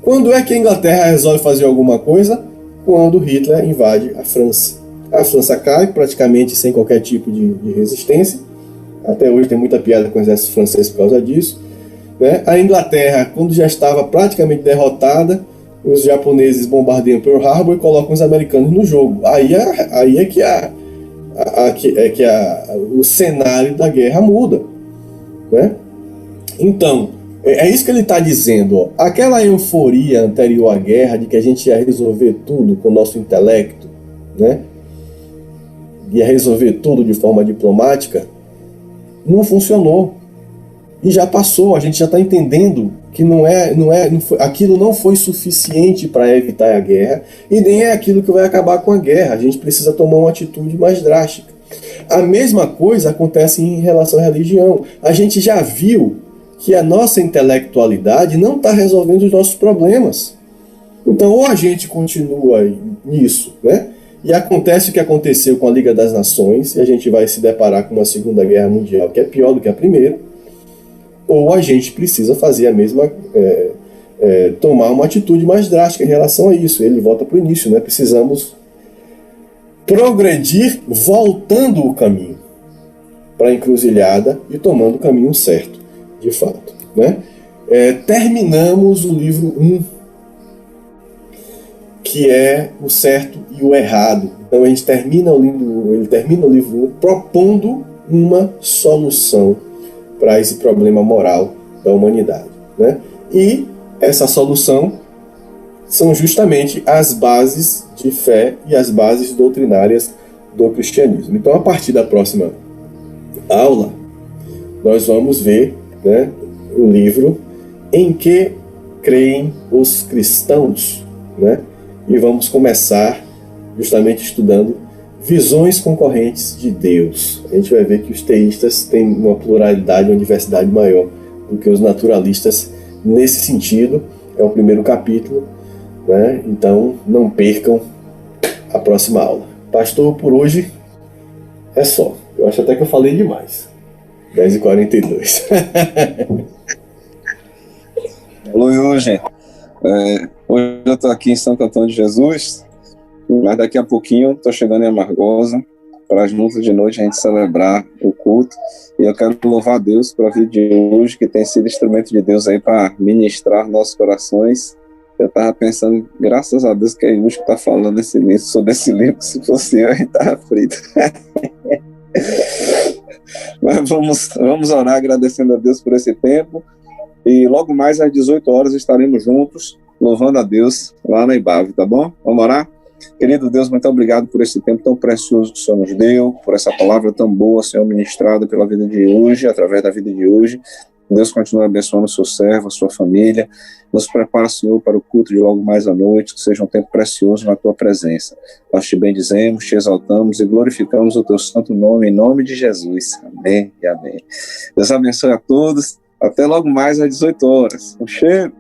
Quando é que a Inglaterra resolve fazer alguma coisa? Quando Hitler invade a França. A França cai praticamente sem qualquer tipo de resistência. Até hoje tem muita piada com o exército francês por causa disso, né? A Inglaterra, quando já estava praticamente derrotada, os japoneses bombardeiam Pearl Harbor e colocam os americanos no jogo. Aí é que o cenário da guerra muda, né? Então, é isso que ele está dizendo. Ó. Aquela euforia anterior à guerra de que a gente ia resolver tudo com o nosso intelecto, né? Ia resolver tudo de forma diplomática, não funcionou. E já passou, a gente já está entendendo que aquilo não foi suficiente para evitar a guerra, e nem é aquilo que vai acabar com a guerra. A gente precisa tomar uma atitude mais drástica. A mesma coisa acontece em relação à religião. A gente já viu que a nossa intelectualidade não está resolvendo os nossos problemas. Então, ou a gente continua nisso, né? E acontece o que aconteceu com a Liga das Nações, e a gente vai se deparar com uma Segunda Guerra Mundial que é pior do que a primeira, ou a gente precisa fazer a mesma, tomar uma atitude mais drástica em relação a isso. Ele volta para o início, né? Precisamos progredir voltando o caminho. para a encruzilhada e tomando o caminho certo, de fato, né? Terminamos o livro 1, que é o certo e o errado. Então ele termina o livro 1 propondo uma solução para esse problema moral da humanidade, né? E essa solução são justamente as bases de fé e as bases doutrinárias do cristianismo. Então, a partir da próxima aula, nós vamos ver, né, o livro Em que creem os cristãos, né? E vamos começar justamente estudando visões concorrentes de Deus. A gente vai ver que os teístas têm uma pluralidade, uma diversidade maior do que os naturalistas nesse sentido. É o primeiro capítulo, né? Então não percam a próxima aula. Pastor, por hoje é só. Eu acho até que eu falei demais. 10h42. Hoje eu estou aqui em Santo Antônio de Jesus, mas daqui a pouquinho estou chegando em Amargosa para juntos de noite a gente celebrar o culto. E eu quero louvar a Deus pela vida de hoje, que tem sido instrumento de Deus aí para ministrar nossos corações. Eu estava pensando, graças a Deus que é Yus que está falando sobre esse livro, que se fosse eu estava frito. Mas vamos orar agradecendo a Deus por esse tempo. E logo mais às 18 horas estaremos juntos, louvando a Deus lá na IBAV, tá bom? Vamos orar? Querido Deus, muito obrigado por esse tempo tão precioso que o Senhor nos deu, por essa palavra tão boa, Senhor, ministrada pela vida de hoje, através da vida de hoje. Deus continue abençoando o seu servo, a sua família. Nos prepara, Senhor, para o culto de logo mais à noite, que seja um tempo precioso na tua presença. Nós te bendizemos, te exaltamos e glorificamos o teu santo nome, em nome de Jesus. Amém e amém. Deus abençoe a todos. Até logo mais às 18 horas. Um cheiro.